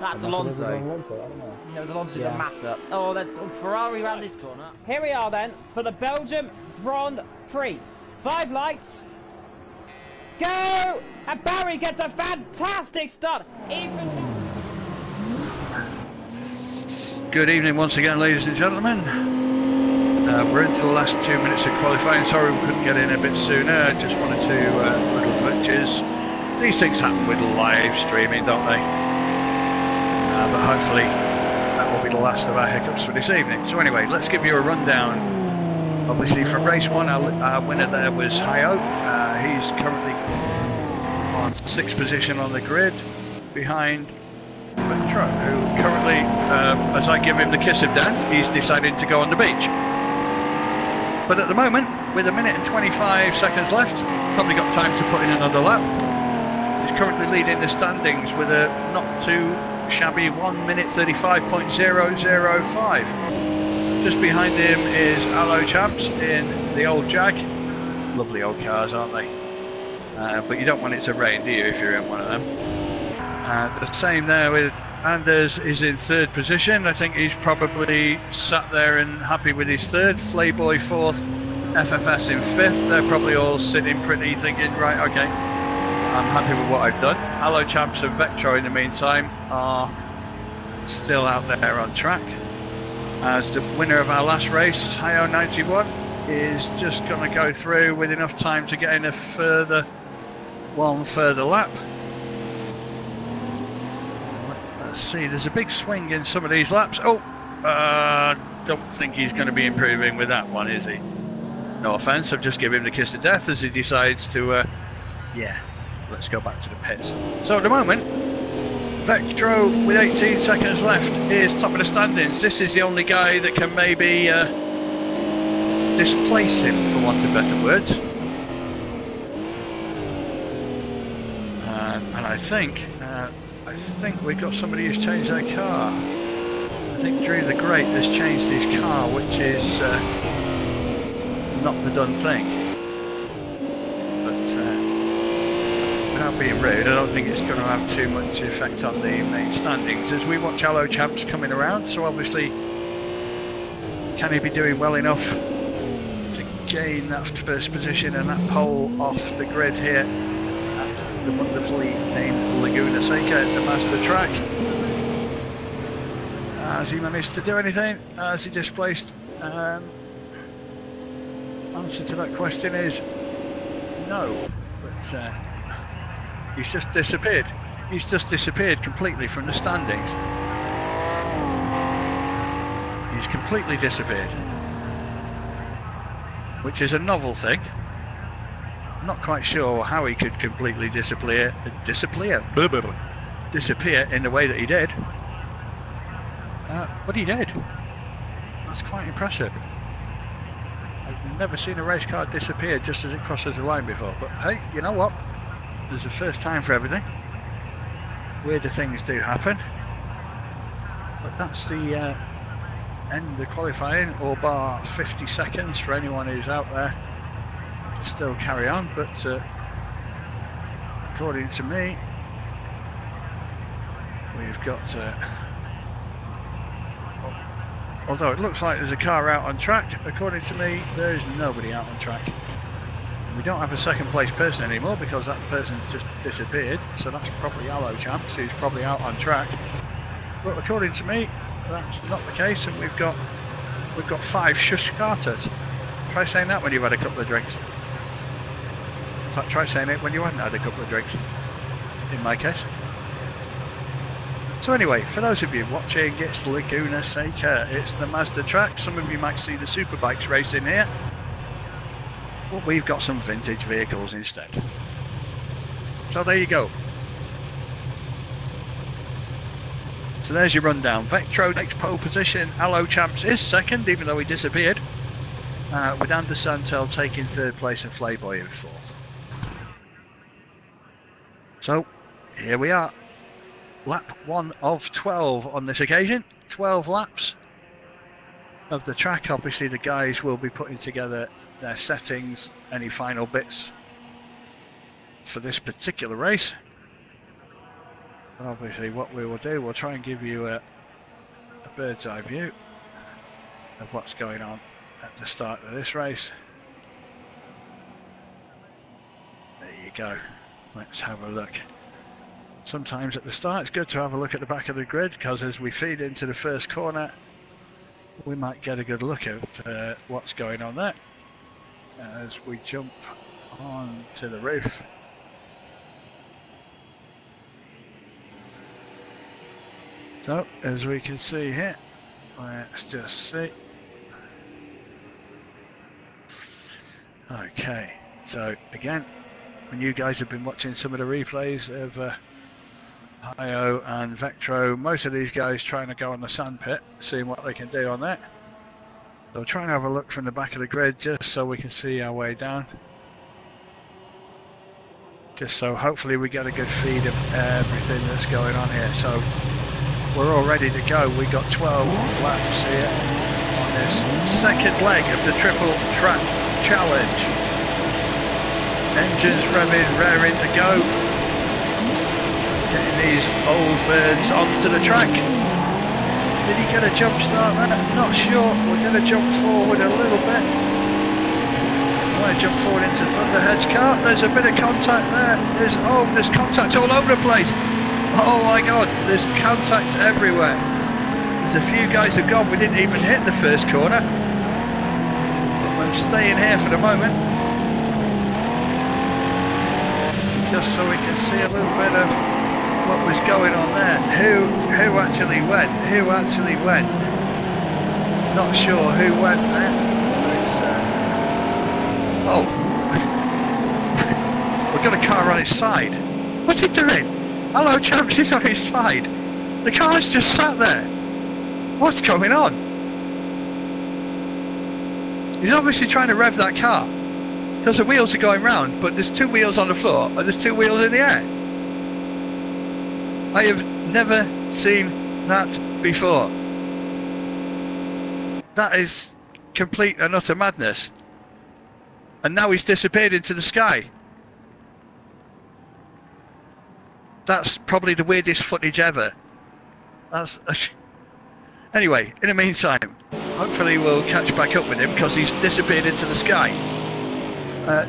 Speaker 1: That's Alonso. There was Alonso and Massa. Oh, that's Ferrari around this corner. Here we are then for the Belgium Grand Prix. 5 lights. Go! And Barry gets a fantastic start.
Speaker 4: Good evening once again, ladies and gentlemen. We're into the last 2 minutes of qualifying. Sorry we couldn't get in a bit sooner. I just wanted to little glitches. These things happen with live streaming, don't they? But hopefully that will be the last of our hiccups for this evening. So anyway, let's give you a rundown. Obviously from race 1, our winner there was Hayo. He's currently on 6th position on the grid, behind Vectra, who currently, as I give him the kiss of death, he's decided to go on the beach. But at the moment, with 1 minute and 25 seconds left, probably got time to put in another lap. He's currently leading the standings with a not too shabby 1 minute 35.005. Just behind him is Allo Champs in the old Jag. Lovely old cars, aren't they? But you don't want it to rain, do you, if you're in one of them? The same there with Anders is in 3rd position. I think he's probably sat there and happy with his 3rd. Flayboy 4th, FFS in 5th. They're probably all sitting pretty thinking, right, okay, I'm happy with what I've done. Hello Champs and Vectro in the meantime are still out there on track. As the winner of our last race, Hayo 91, is just going to go through with enough time to get in a further one further lap. Let's see, there's a big swing in some of these laps. Oh, don't think he's going to be improving with that one, is he? No offence, I've just given him the kiss of death as he decides to, yeah, let's go back to the pits. So at the moment, Vectro with 18 seconds left is top of the standings. This is the only guy that can maybe displace him, for want of better words. And I think we've got somebody who's changed their car. I think Drew the Great has changed his car, which is not the done thing. But without being rude, I don't think it's going to have too much effect on the main standings as we watch Hello Champs coming around. So obviously, can he be doing well enough to gain that first position and that pole off the grid here at the wonderfully named Laguna Seca at the Mazda track? Has he managed to do anything? Has he displaced? Answer to that question is no, but he's just disappeared. He's just disappeared completely from the standings. He's completely disappeared, which is a novel thing. I'm not quite sure how he could completely disappear in the way that he did. But he did. That's quite impressive. I've never seen a race car disappear just as it crosses the line before. But hey, you know what? There's a first time for everything. Weirder things do happen. But that's the end of qualifying, or bar 50 seconds for anyone who's out there to still carry on. But according to me, we've got... although it looks like there's a car out on track, according to me, there is nobody out on track. We don't have a second place person anymore because that person's just disappeared, so that's probably Hello Champs, who's probably out on track. But according to me, that's not the case, and we've got 5 shush carters. Try saying that when you've had a couple of drinks. In fact, try saying it when you haven't had a couple of drinks, in my case. So anyway, for those of you watching, it's Laguna Seca, it's the Mazda track. Some of you might see the superbikes racing here, but we've got some vintage vehicles instead. So there you go. So there's your rundown. Vectro takes pole position, Hello Champs is second, even though he disappeared, with Anders Santel taking third place and Flayboy in fourth. So here we are. Lap 1 of 12 on this occasion. 12 laps of the track. Obviously the guys will be putting together their settings, any final bits for this particular race. But obviously what we will do, we'll try and give you a bird's eye view of what's going on at the start of this race. There you go. Let's have a look. Sometimes at the start it's good to have a look at the back of the grid, because as we feed into the first corner we might get a good look at what's going on there as we jump onto the roof. So as we can see here, let's just see. Okay, so again, when you guys have been watching some of the replays of Io and Vectro, most of these guys trying to go on the sandpit, seeing what they can do on that. So try and have a look from the back of the grid just so we can see our way down. Just so hopefully we get a good feed of everything that's going on here. So we're all ready to go. We got 12 laps here on this second leg of the triple track challenge. Engines revving, raring to go. Getting these old birds onto the track. Did he get a jump start there? Not sure. We're going to jump forward a little bit. I want to jump forward into Thunderhead's car. There's a bit of contact there. There's contact all over the place. Oh my god, there's contact everywhere. There's a few guys who've gone. We didn't even hit the first corner. But I'm staying here for the moment. just so we can see a little bit of what was going on there. Who actually went? Who actually went? Not sure who went there. It's, oh, we've got a car on its side. What's he doing? Hello, champs, he's on his side. The car's just sat there. What's going on? He's obviously trying to rev that car because the wheels are going round, but there's 2 wheels on the floor and there's 2 wheels in the air. I have never seen that before. That is complete and utter madness. And now he's disappeared into the sky. That's probably the weirdest footage ever. Anyway, in the meantime, hopefully we'll catch back up with him because he's disappeared into the sky.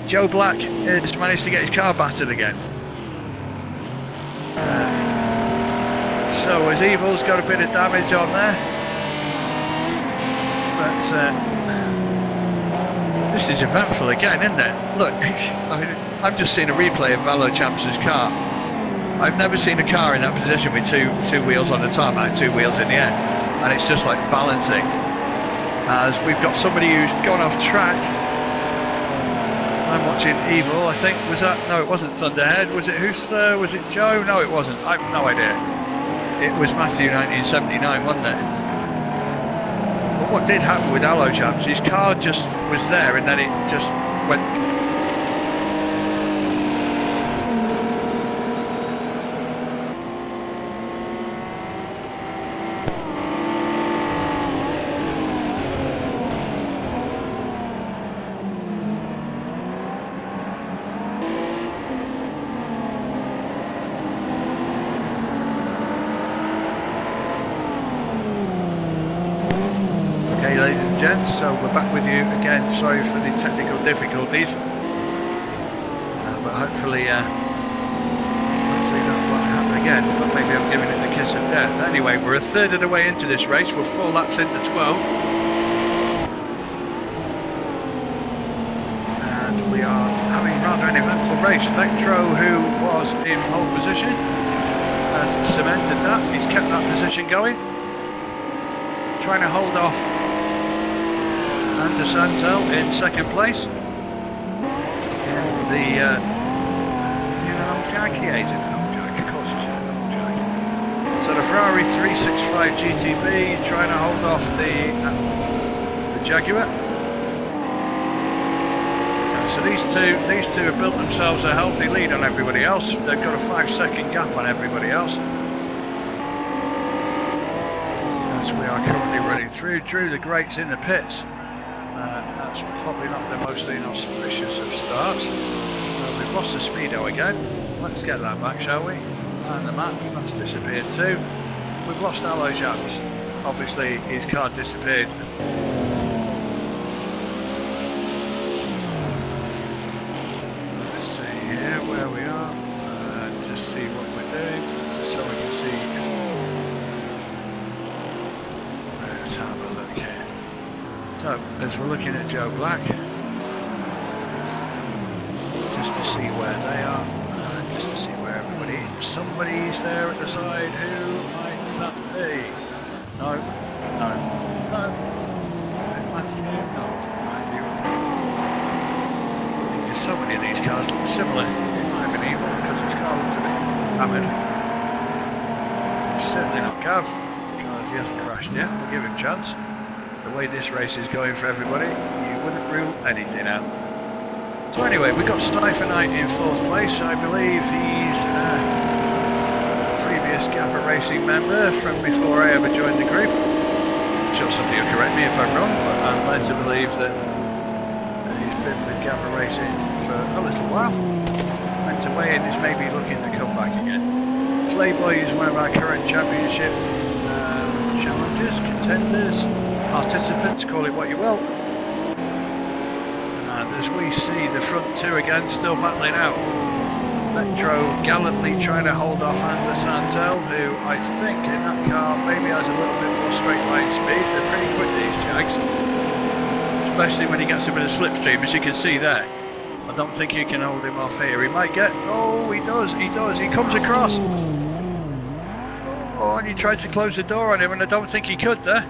Speaker 4: Joe Black has managed to get his car battered again. So his Evil's got a bit of damage on there. But this is eventful again, isn't it? Look, I mean, I'm just seeing a replay of Valo Champs' car. I've never seen a car in that position with two wheels on the tarmac, 2 wheels in the air, and it's just like balancing. As we've got somebody who's gone off track. I'm watching Evil, I think. Was that? No, it wasn't Thunderhead. Was it was it Joe? No, it wasn't. I've no idea. It was Matthew 1979, wasn't it? But what did happen with Allo Champs? His car just was there, and then it just went. So we're back with you again. Sorry for the technical difficulties, but hopefully that won't happen again. But maybe I'm giving it the kiss of death. Anyway, we're a third of the way into this race. We're 4 laps into 12, and we are having rather an eventful race. Vectro, who was in pole position, has cemented that. He's kept that position going, trying to hold off Under Santel in second place. The is he an old jag? Yeah, he's in an old jag. Of course he's in an old jag. So the Ferrari 365 GTB trying to hold off the Jaguar. So these two have built themselves a healthy lead on everybody else. They've got a 5-second gap on everybody else. As we are currently running through, Drew the Great's in the pits. That's probably not the most inauspicious of starts. We've lost the speedo again. Let's get that back, shall we? And the map, that's disappeared too. We've lost Allo Jams. Obviously, his car disappeared. Let's see here where we are. Just see what we're doing, just so we can see. Let's have a look here. So, as we're looking at Joe Black, just to see where they are, just to see where everybody is. Somebody's there at the side. Who might that be? No, no, no. Matthew, no, Matthew. There's so many of these cars look similar. It might have been Evil because his car looks a bit hammered. It's certainly not Gav because he hasn't crashed yet. We'll give him a chance. The way this race is going for everybody, you wouldn't rule anything out. So anyway, we've got Stryfonite in 4th place. I believe he's a previous GAVRA Racing member from before I ever joined the group. I'm sure somebody will correct me if I'm wrong, but I'm led to believe that he's been with GAVRA Racing for a little while. Went away and is maybe looking to come back again. Flayboy is one of our current championship challengers, contenders, participants, call it what you will. And as we see the front 2 again still battling out. Metro gallantly trying to hold off Under Santel, who I think in that car maybe has a little bit more straight line speed. They're pretty quick, these Jags, especially when he gets a bit of slipstream, as you can see there. I don't think he can hold him off here. He might get... Oh, he does. He comes across. Oh, and he tried to close the door on him, and I don't think he could there.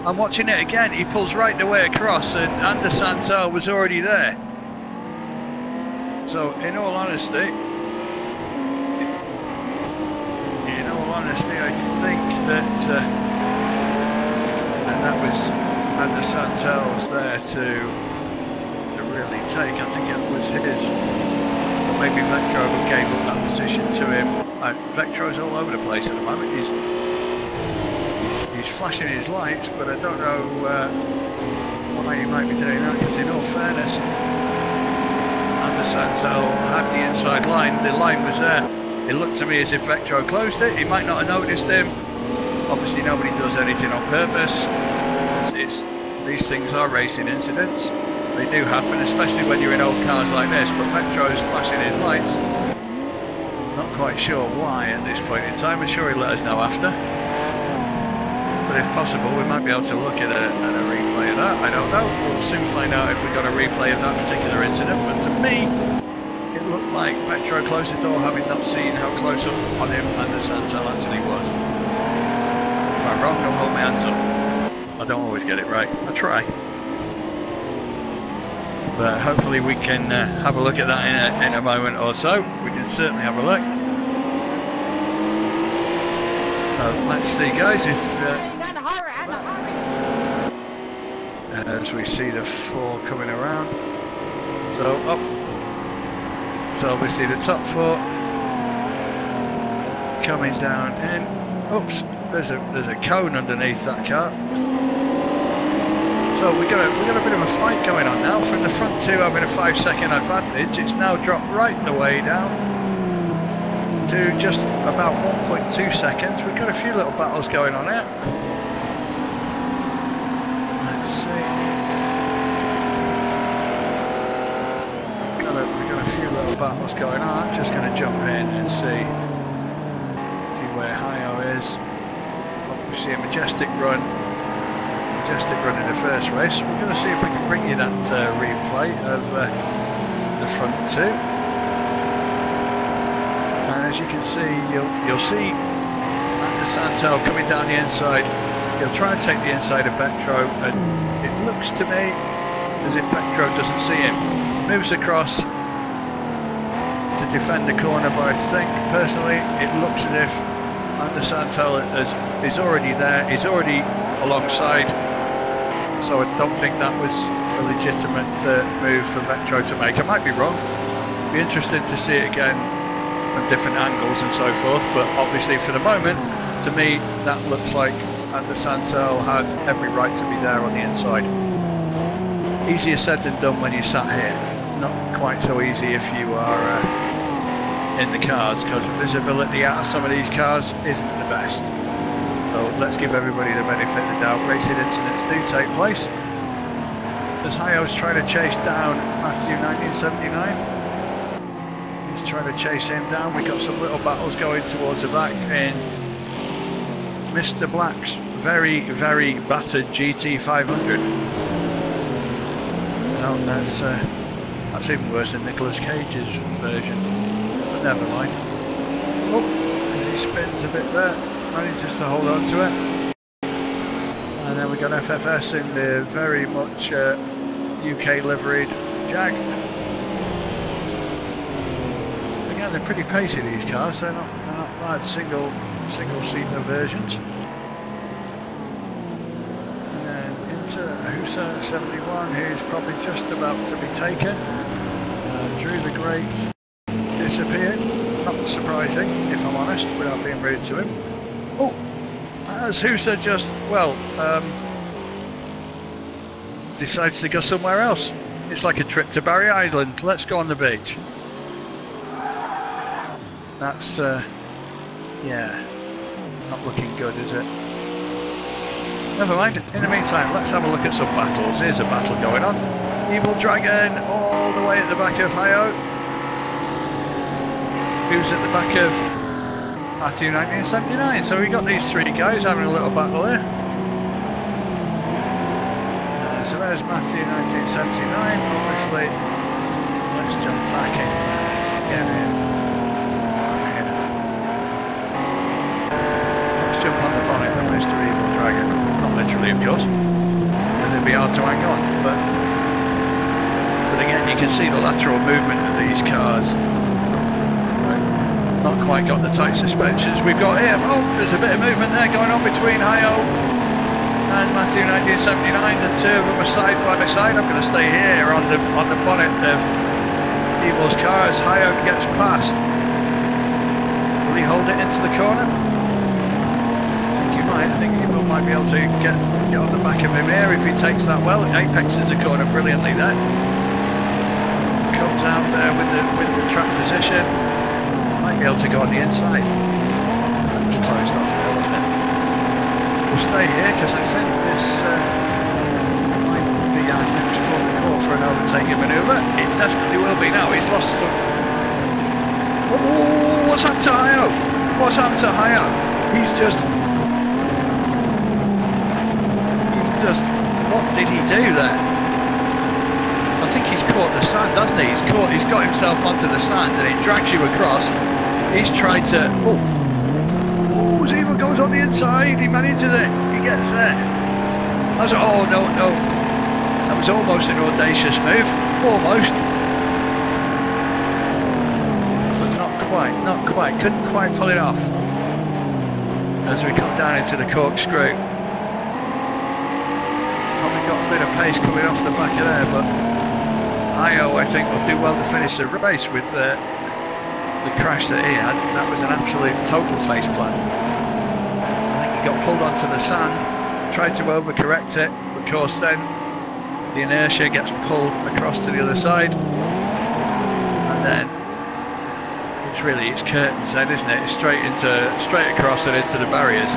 Speaker 4: I'm watching it again. He pulls right the way across, and Ander Santel was already there. So, in all honesty, I think that and that was Ander Santel's there to really take. I think it was his. Or maybe Vectro gave up that position to him. Vectro's all over the place at the moment. He's flashing his lights, but I don't know why he might be doing that, because in all fairness, Ander Santel had the inside line. The line was there. It looked to me as if Vectro closed it. He might not have noticed him. Obviously nobody does anything on purpose. These things are racing incidents. They do happen, especially when you're in old cars like this, but Vectro's flashing his lights. Not quite sure why at this point in time. I'm sure he'll let us know after. But if possible, we might be able to look at a replay of that. I don't know. We'll soon find out if we've got a replay of that particular incident. But to me, it looked like Vectro closed the door, having not seen how close up on him Ander Santel actually was. If I'm wrong, I'll hold my hands up. I don't always get it right. I try. But hopefully we can have a look at that in a moment or so. We can certainly have a look. Let's see, guys, if as we see the four coming around. So up. So obviously the top four coming down in. Oops, there's a cone underneath that car. So we got a bit of a fight going on now. From the front two having a 5-second advantage, it's now dropped right the way down to just about 1.2 seconds. We've got a few little battles going on here. Let's see. We've got a few little battles going on. I'm just going to jump in and see where Hio is. Obviously a majestic run in the first race. We're going to see if we can bring you that replay of the front two. And as you can see, you'll see Ander Santel coming down the inside. He'll try and take the inside of Vectro, and it looks to me as if Vectro doesn't see him. Moves across to defend the corner, but I think personally it looks as if Ander Santel is already there. He's already alongside. So I don't think that was a legitimate move for Vectro to make. I might be wrong. It'd be interesting to see it again from different angles and so forth, but obviously for the moment, to me, that looks like Ander Santel had every right to be there on the inside. Easier said than done when you sat here. Not quite so easy if you are in the cars, because visibility out of some of these cars isn't the best. So let's give everybody the benefit of the doubt. Racing incidents do take place. As Hio's trying to chase down Matthew 1979. He's trying to chase him down. We've got some little battles going towards the back in Mr. Black's very, very battered GT500. No, that's even worse than Nicolas Cage's version. But never mind. Oh, as he spins a bit there. Only just to hold on to it. And then we've got FFS in the very much UK liveried Jag. Again, they're pretty pacey, these cars. They're not bad single-seater versions. And then into Husa 71, who's probably just about to be taken. Drew the Great disappeared. Not surprising, if I'm honest, without being rude to him. Oh, as Husa just, decides to go somewhere else. It's like a trip to Barry Island. Let's go on the beach. That's, yeah, not looking good, is it? Never mind. In the meantime, let's have a look at some battles. Here's a battle going on. Evil Dragon all the way at the back of Hio. Who's at the back of Matthew 1979. So we got these three guys having a little battle here. So there's Matthew 1979. Obviously, let's Mr. Evil Dragon. Not literally, of course, because it'd be hard to hang on. But again, you can see the lateral movement of these cars. Not quite got the tight suspensions we've got here. Oh, there's a bit of movement there going on between Hi-O and Matthew 1979. The two of them are side by side. I'm going to stay here on the bonnet of Evil's car as Hi-O gets past. Will he hold it into the corner? I think he might. I think Evil might be able to get on the back of him here if he takes that well. Apexes the corner brilliantly there. Comes out there with the track position. Might be able to go on the inside. That was closed off there, wasn't it? We'll stay here because I think this might be our next port of call for an overtaking manoeuvre. It definitely will be now. He's lost some. Oh, what's happened to Hi-O? What's happened to Hi-O? He's just. What did he do there? I think he's caught the sand, hasn't he? He's got himself onto the sand and it drags you across. He's tried to. Oh, Evil goes on the inside. He manages it. He gets there. Oh no. That was almost an audacious move. Almost. But not quite. Couldn't quite pull it off. As we come down into the corkscrew. Probably got a bit of pace coming off the back of there, but Hi-O, I think, will do well to finish the race with the crash that he had. That was an absolute total faceplant. I think he got pulled onto the sand, tried to overcorrect it, of course then the inertia gets pulled across to the other side, and then it's curtains then, isn't it? It's straight across and into the barriers.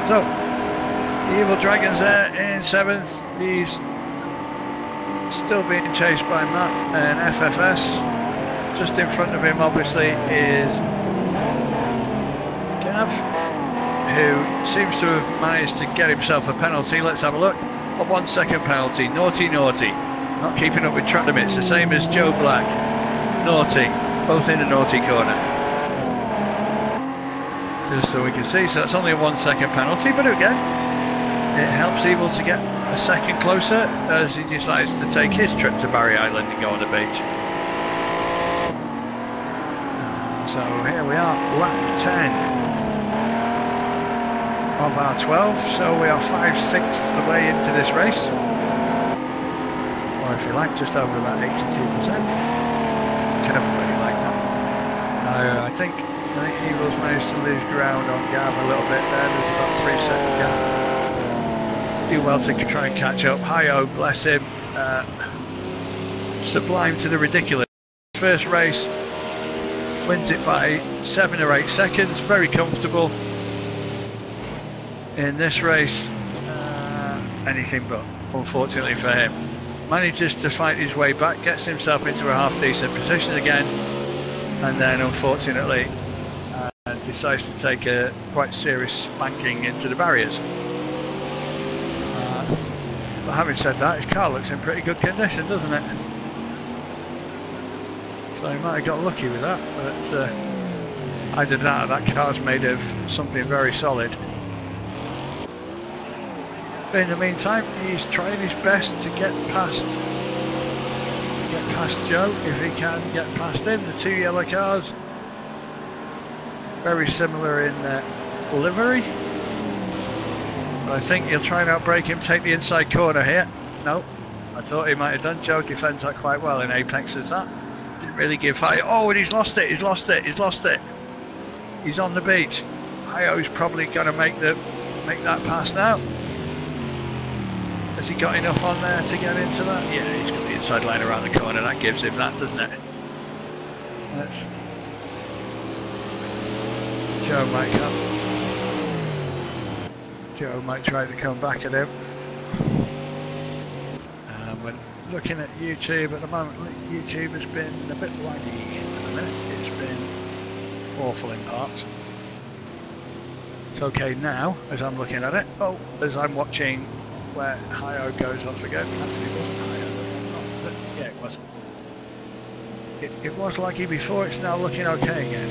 Speaker 4: So the Evil Dragon's there in 7th. He's still being chased by Matt and FFS. Just in front of him, obviously, is Gav, who seems to have managed to get himself a penalty. Let's have a look. A 1 second penalty. Naughty. Not keeping up with track limits. The same as Joe Black. Naughty. Both in the naughty corner. Just so we can see. So it's only a 1 second penalty, but again, it helps Evil to get a second closer as he decides to take his trip to Barry Island and go on the beach. So here we are, lap 10 of our 12, so we are 5/6 the way into this race, or if you like, just over about 82%. Can everybody like that? I think Evil's managed to lose ground on Gav a little bit there. There's about 3 second gap. Do well to try and catch up. Hi-O, bless him, sublime to the ridiculous. First race, wins it by 7 or 8 seconds, very comfortable. In this race, anything but, unfortunately for him. Manages to fight his way back, gets himself into a half-decent position again, and then unfortunately decides to take a quite serious spanking into the barriers. But having said that, his car looks in pretty good condition, doesn't it? So he might have got lucky with that, but either that or that car's made of something very solid. But in the meantime, he's trying his best to get past Joe, if he can get past him. The two yellow cars, very similar in livery. But I think he'll try and outbrake him, take the inside corner here. No, I thought he might have done. Joe defends that quite well in Apex as that. Didn't really give high. Oh, and he's lost it. He's lost it. He's on the beach. Hi-O's probably going to make that pass now. Has he got enough on there to get into that? Yeah, he's got the inside line around the corner. That gives him that, doesn't it? That's Joe might come. Joe might try to come back at him. We're looking at YouTube at the moment. YouTube has been a bit laggy at the minute. It's been awful in parts. It's okay now as I'm looking at it. Oh, as I'm watching where Hi-O goes off again. Actually, it wasn't Hi-O, but yeah, it was. It was laggy before. It's now looking okay again.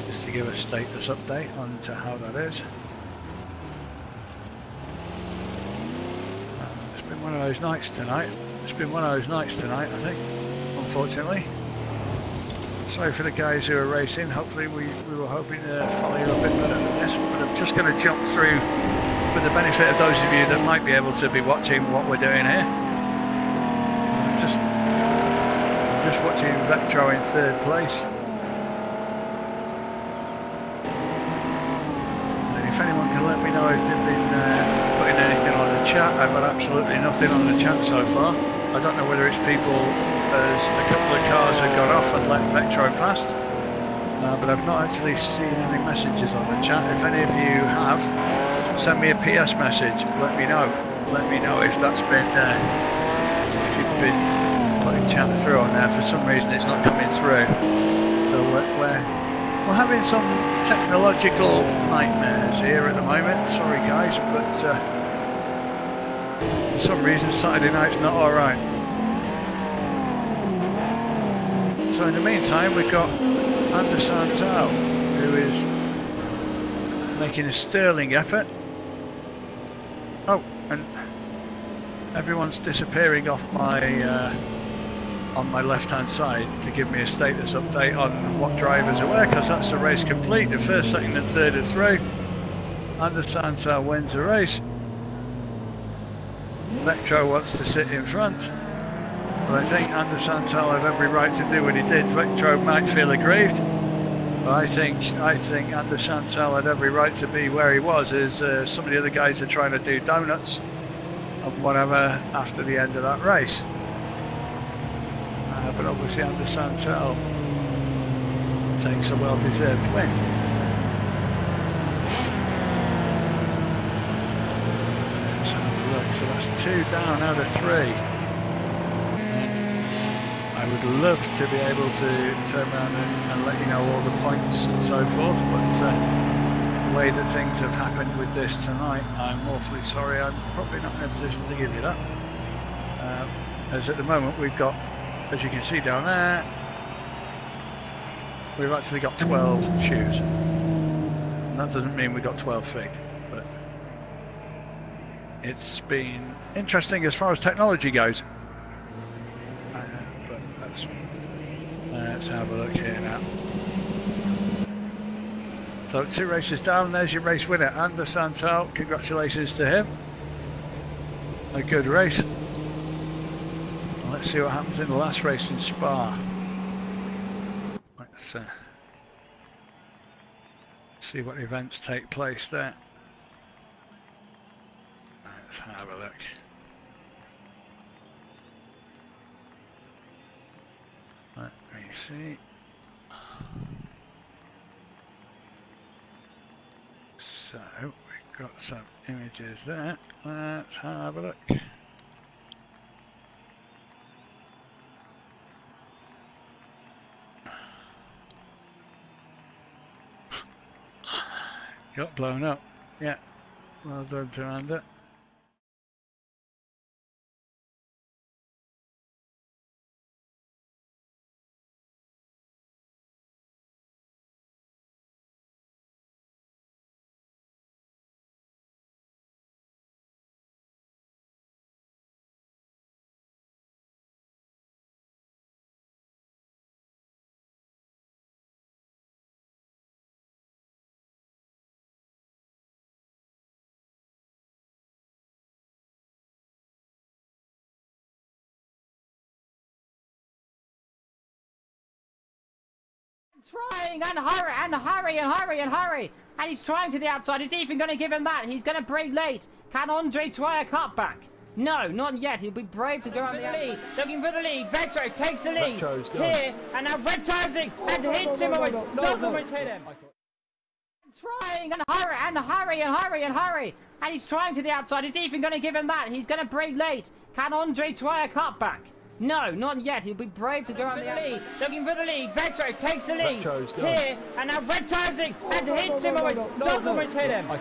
Speaker 4: Just to give a status update on to how that is. of those nights tonight. It's been one of those nights tonight, I think, unfortunately. Sorry for the guys who are racing. Hopefully we were hoping to follow you a bit better than this, but I'm just going to jump through for the benefit of those of you that might be able to be watching what we're doing here. I'm just watching Vectro in third place. And if anyone can let me know if they've been putting anything on the chat. I've got absolutely nothing on the chat so far. I don't know whether it's people, as a couple of cars have got off and let Vectro past, but I've not actually seen any messages on the chat. If any of you have, send me a PS message. Let me know. Let me know if that's been, if you've been putting chat through on there. For some reason, it's not coming through. So we're having some technological nightmares here at the moment. Sorry, guys, but for some reason, Saturday night's not all right. So in the meantime, we've got Anders Santal, who is making a sterling effort. Oh, and everyone's disappearing off my on my left-hand side to give me a status update on what drivers are where, because that's the race complete. The first, second, and third are through. Anders Santal wins the race. Vectro wants to sit in front. But I think Anders Santal had every right to do what he did. Vectro might feel aggrieved, but I think Anders Santal had every right to be where he was, as some of the other guys are trying to do donuts and whatever after the end of that race. But obviously Anders Santal takes a well-deserved win. Let's have a look. So that's 2 down out of 3. I would love to be able to turn around and let you know all the points and so forth, but the way that things have happened with this tonight, I'm awfully sorry. I'm probably not in a position to give you that. As at the moment we've got, as you can see down there, we've actually got 12 shoes. And that doesn't mean we got 12 feet, but it's been interesting as far as technology goes. Let's have a look here now. So 2 races down, there's your race winner, Anders Santal. Congratulations to him. A good race. And let's see what happens in the last race in Spa. Let's see what events take place there. Let's have a look. Let me see. So we've got some images there. Let's have a look. Got blown up. Yeah. Well done to Ander.
Speaker 1: Trying and hurry and hurry and hurry and hurry, and he's trying to the outside. Is even going to give him that? He's going to brake late. Can Andre try a cutback? No, not yet. He'll be brave to go on the lead. Looking for the lead. Vectro takes the lead here, and now red timing and hits him away. Does almost hit him. Trying and hurry and hurry and hurry and hurry, and he's trying to the outside. Is even going to give him that? He's going to brake late. Can Andre try a cutback? No, not yet. He'll be brave to go on the lead. Looking for the lead. Vectro takes the lead here, and now red timing and hits him away. Does almost hit him.
Speaker 2: I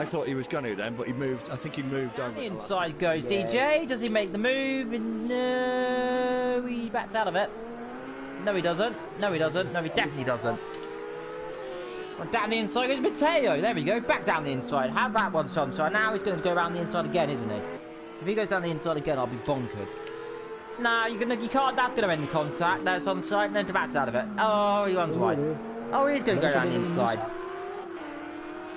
Speaker 2: thought he was going to then, but he moved. I think he moved over.
Speaker 1: The inside goes DJ. Does he make the move? And no, he backs out of it. No, he doesn't. No, he doesn't. No, he definitely doesn't. Well, down the inside goes Matteo. There we go. Back down the inside. Have that one, Tom. So now he's going to go around the inside again, isn't he? If he goes down the inside again, I'll be bonkered. Nah, you can't. That's gonna end the contact. No, it's onside, and then Tabak's out of it. Oh, he runs wide. Oh, he's gonna go down the inside.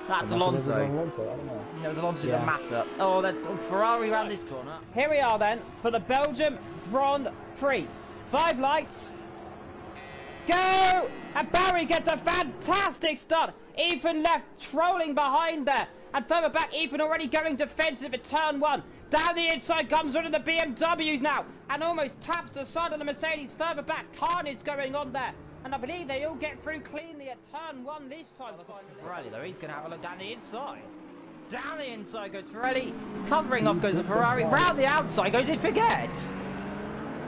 Speaker 1: That's Alonso. There was Alonso with a Massa. Oh, that's Ferrari around this corner. Here we are then for the Belgium Grand Prix. 5 lights. Go! And Barry gets a fantastic start. Ethan left, trolling behind there. And further back, Ethan already going defensive at turn 1. Down the inside comes one of the BMWs now. And almost taps the side of the Mercedes further back. Carnage going on there. And I believe they all get through cleanly at turn 1 this time. Ferrari though, he's going to have a look down the inside. Down the inside goes Ferrari. Covering off goes the Ferrari. Round the outside goes it forgets.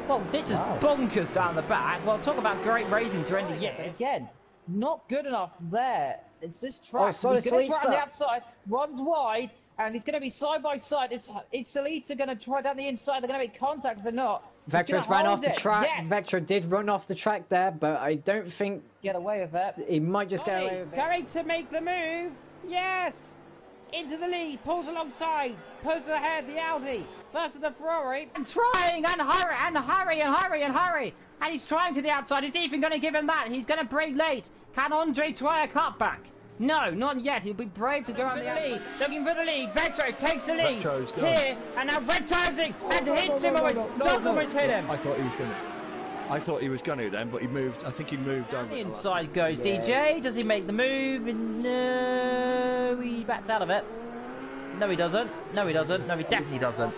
Speaker 1: Well, this is bonkers down the back. Well, talk about great racing to end the year. Again, not good enough there. It's this track. He's going to try on the outside. One's wide, and he's going to be side by side. Is Salita going to try down the inside? They're going to make contact or not?
Speaker 3: Vector's ran off the track. Yes. Vector did run off the track there, but I don't think...
Speaker 1: Get away with it.
Speaker 3: He might just get away with it.
Speaker 1: Going to make the move. Yes. Into the lead. Pulls alongside. Pulls ahead the Audi. First of the Ferrari. And trying and hurry and hurry and hurry and hurry. And he's trying to the outside. Is Ethan going to give him that? He's going to brake late. Can Andre try a cutback? No, not yet. He'll be brave to go on the lead. Looking for the lead. Vetro takes the lead. Here, and now red timesing and hits him. Does almost hit him.
Speaker 2: I thought he was going to then, but he moved. I think he moved over.
Speaker 1: Inside goes DJ. Does he make the move? No, he backs out of it. No, he doesn't. No, he doesn't. No, he definitely doesn't.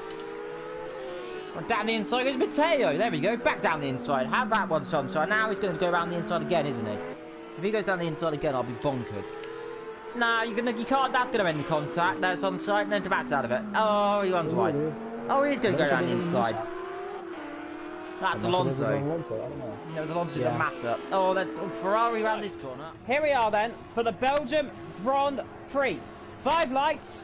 Speaker 1: Well, down the inside goes Matteo. There we go. Back down the inside. Have that one, son. So now he's going to go around the inside again, isn't he? If he goes down the inside again, I'll be bonkered. Nah, you can't. That's going to end the contact. No, it's onside, and then Tabak's out of it. Oh, he runs wide. Oh, he's going to go down the inside. That's Alonso. There was Alonso with a Massa. Oh, that's Ferrari around this corner. Here we are then for the Belgium Grand Prix. 5 lights.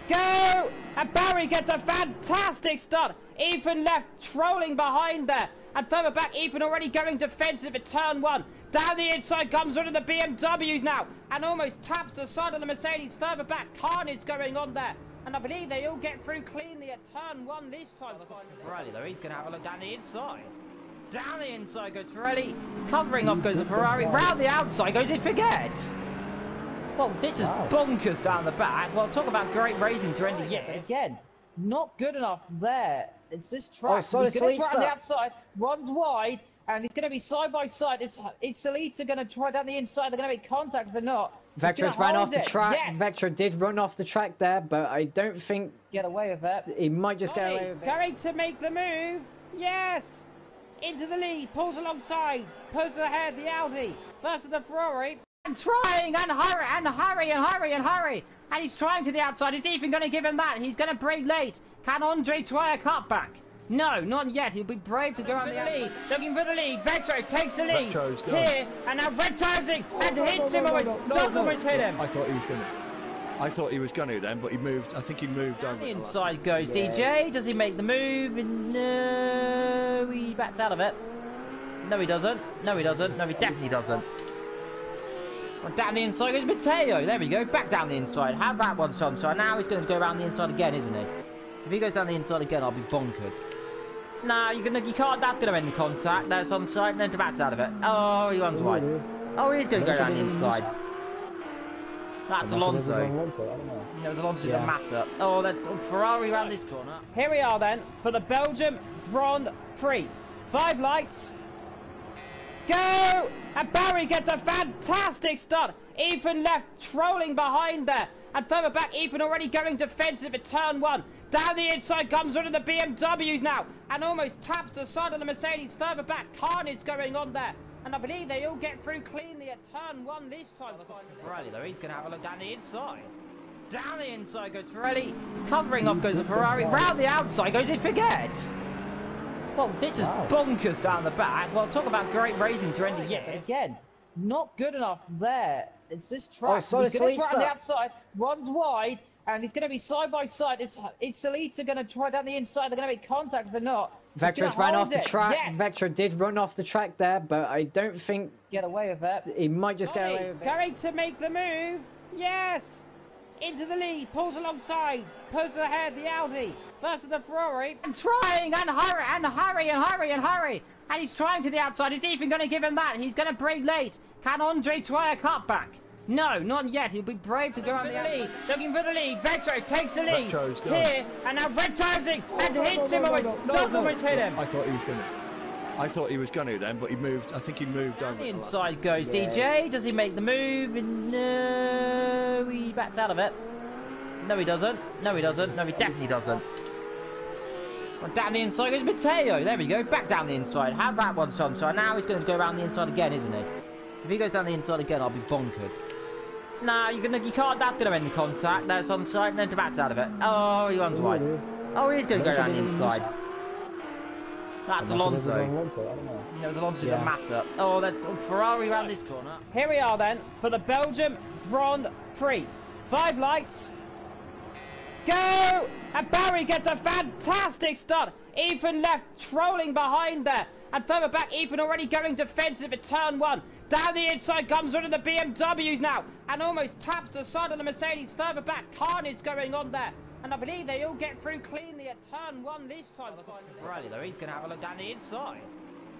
Speaker 1: Go! And Barry gets a fantastic start. Ethan left, trolling behind there. And further back, Ethan already going defensive at turn 1. Down the inside comes one of the BMWs now. And almost taps the side of the Mercedes further back. Carnage going on there. And I believe they all get through cleanly at turn 1 this time. Ferrari though, he's going to have a look down the inside. Down the inside goes Ferrari. Covering off goes the Ferrari. Round the outside goes it forgets. Well, this is bonkers down the back. Well, talk about great racing to end the year. Again, not good enough there. It's this track. He's going to try on the outside. One's wide, and he's going to be side by side. Is Salita going to try down the inside? They're going to make contact or not?
Speaker 3: Vector's ran off the track. Yes. Vector did run off the track there, but I don't think...
Speaker 1: Get away with it.
Speaker 3: He might just get away with it.
Speaker 1: Going to make the move. Yes. Into the lead. Pulls alongside. Pulls ahead the Audi. First of the Ferrari. And trying and hurry and hurry and hurry and hurry. And he's trying to the outside. Is Ethan going to give him that? He's going to brake late. Can Andre try a cutback? No, not yet. He'll be brave to go on the lead. Looking for the lead. Vetro takes the lead. Here, and now red timesing and hits him. Does almost hit him.
Speaker 2: I thought he was going to then, but he moved. I think he moved over.
Speaker 1: Inside goes DJ. Does he make the move? No, he backs out of it. No, he doesn't. No, he doesn't. No, he definitely doesn't. Well, down the inside goes Matteo. There we go. Back down the inside. Have that one, son. So now he's going to go around the inside again, isn't he? If he goes down the inside again, I'll be bonkered. Nah, you can't. That's going to end the contact. No, it's onside, and then Tabak's out of it. Oh, he runs wide. Oh, he's going to go down the inside. That's Alonso. There was Alonso with a Massa. Oh, that's Ferrari around this corner. Here we are then for the Belgium Grand Prix. 5 lights. Go! And Barry gets a fantastic start. Ethan left, trolling behind there. And further back, Ethan already going defensive at turn 1. Down the inside comes one of the BMWs now. And almost taps the side of the Mercedes further back. Carnage going on there. And I believe they all get through cleanly at turn 1 this time. Ferrari though, he's going to have a look down the inside. Down the inside goes Ferrari. Covering off goes the Ferrari. Round the outside goes it forgets. Well, this is bonkers down the back. Well, talk about great racing to end the year. Again, not good enough there. It's this track. He's going to try on the outside. One's wide, and he's going to be side by side. Is Salita going to try down the inside? They're going to make contact or not?
Speaker 3: Vector's ran off the track. Yes. Vector did run off the track there, but I don't think...
Speaker 1: Get away with it.
Speaker 3: He might just get away with it.
Speaker 1: Going to make the move. Yes. into the lead, pulls alongside, pulls ahead the Audi versus the Ferrari. And trying and hurry and hurry and hurry and hurry. And he's trying to the outside. Is Ethan going to give him that? He's going to brake late. Can Andre try a cutback? No, not yet. He'll be brave to go on the lead. Looking for the lead. Vectro takes the lead here, and now red timesing and hits him. Does almost hit him.
Speaker 2: I thought he was going to. I thought he was going to then, but he moved. I think he moved over.
Speaker 1: The inside goes DJ. Does he make the move? No, he backs out of it. No, he doesn't. No, he doesn't. No, he definitely doesn't. Well, down the inside goes Matteo. There we go. Back down the inside. Have that one, Sunshine. Now he's going to go around the inside again, isn't he? If he goes down the inside again, I'll be bonkered. Nah, you can't. That's going to end the contact. Now it's on side, and then to backs out of it. Oh, he runs wide. Oh, he's going to go down the inside. That's Alonso. There was Alonso to Massa. Oh, that's Ferrari around this corner. Here we are then for the Belgium Grand Prix. 5 lights. Go! And Barry gets a fantastic start. Ethan left trolling behind there. And further back, Ethan already going defensive at turn 1. Down the inside comes one of the BMWs now. And almost taps the side of the Mercedes. Further back, carnage going on there. And I believe they all get through cleanly at turn 1 this time. Ferrari though, he's going to have a look down the inside.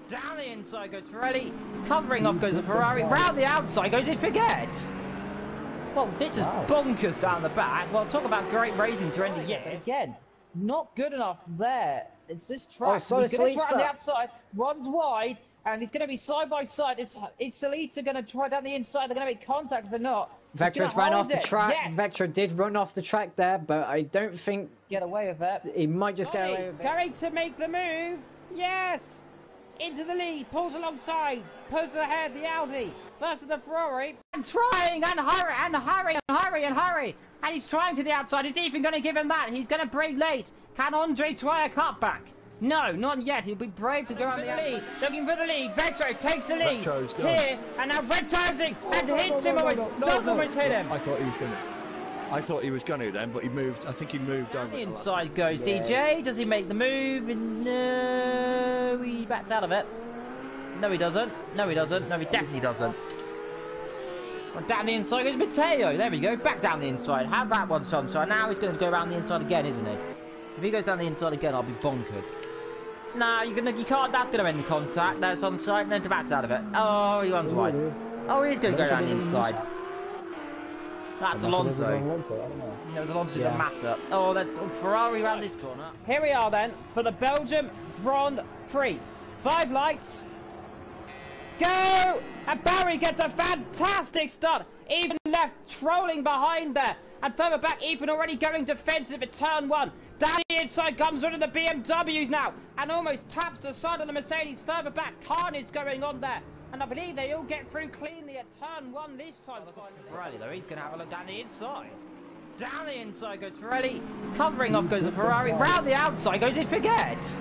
Speaker 1: Down the inside goes Ferrari. Covering off goes the Ferrari. Round the outside goes it forgets. Well, this is bonkers down the back. Well, talk about great racing to end the year. Again, not good enough there. It's this track. He's going to try on the outside. One's wide, and he's going to be side by side. Is Salita going to try down the inside? They're going to make contact. They're not.
Speaker 3: Vector's ran off the track. Yes. Vector did run off the track there, but I don't think
Speaker 1: get away with it.
Speaker 3: He might just get away with it.
Speaker 1: Going to make the move. Yes. Into the lead, pulls alongside, pulls ahead the Audi versus the Ferrari. And trying and hurry and hurry and hurry and hurry. And he's trying to the outside. Is Ethan going to give him that? He's going to brake late. Can Andre try a cutback? No, not yet. He'll be brave to go on the lead. Looking for the lead. Vectro takes the lead here, and now red timesing and hits him. Does almost hit him.
Speaker 2: I thought he was going to. I thought he was going to then, but he moved. I think he moved over.
Speaker 1: The inside goes DJ. Does he make the move? No, he backs out of it. No, he doesn't. No, he doesn't. No, he definitely doesn't. Well, down the inside goes Matteo. There we go. Back down the inside. Have that one, Sunshine. Now he's going to go around the inside again, isn't he? If he goes down the inside again, I'll be bonkered. Nah, you can't. That's going to end the contact. Now it's on side, and then to backs out of it. Oh, he runs wide. Oh, he's going to go down the inside. That's Alonso. There was Alonso to Massa. Oh, that's Ferrari around this corner. Here we are then for the Belgium Grand Prix. 5 lights. Go! And Barry gets a fantastic start. Ethan left trolling behind there. And further back, Ethan already going defensive at turn 1. Down the inside comes one of the BMWs now. And almost taps the side of the Mercedes. Further back, carnage going on there. And I believe they all get through cleanly at turn 1 this time. Ferrari though, he's going to have a look down the inside. Down the inside goes Ferrari. Covering off goes the Ferrari. Round the outside goes it forgets.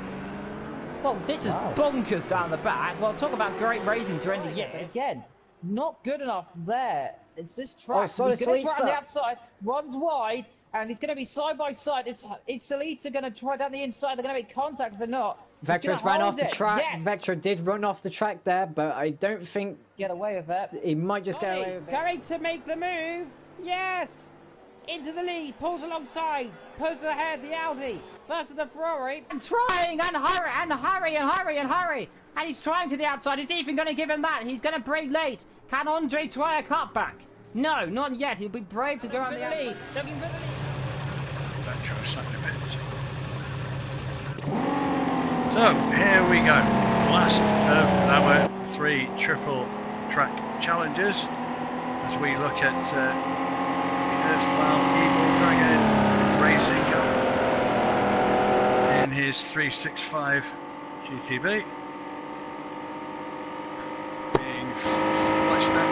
Speaker 1: Well, this is bonkers down the back. Well, talk about great racing to end the year. Again, not good enough there. It's this track. He's going to try on the outside. One's wide, and he's going to be side by side. Is Salita going to try down the inside? They're going to make contact. They're not.
Speaker 3: Vector's ran off the track. Vector did run off the track there, but I don't think
Speaker 1: get away with it.
Speaker 3: He might just get away with it.
Speaker 1: Going to make the move. Yes. Into the lead, pulls alongside, pulls ahead the Audi versus the Ferrari. And trying and hurry and hurry and hurry and hurry. And he's trying to the outside. Is Ethan going to give him that? He's going to brake late. Can Andre try a cutback? No, not yet. He'll be brave to go on the lead. Looking for the lead.
Speaker 4: Vectro sat a bit. So here we go. Last of our 3 triple track challenges as we look at Eagle Dragon Racing in his 365 GTB. Being splashed out.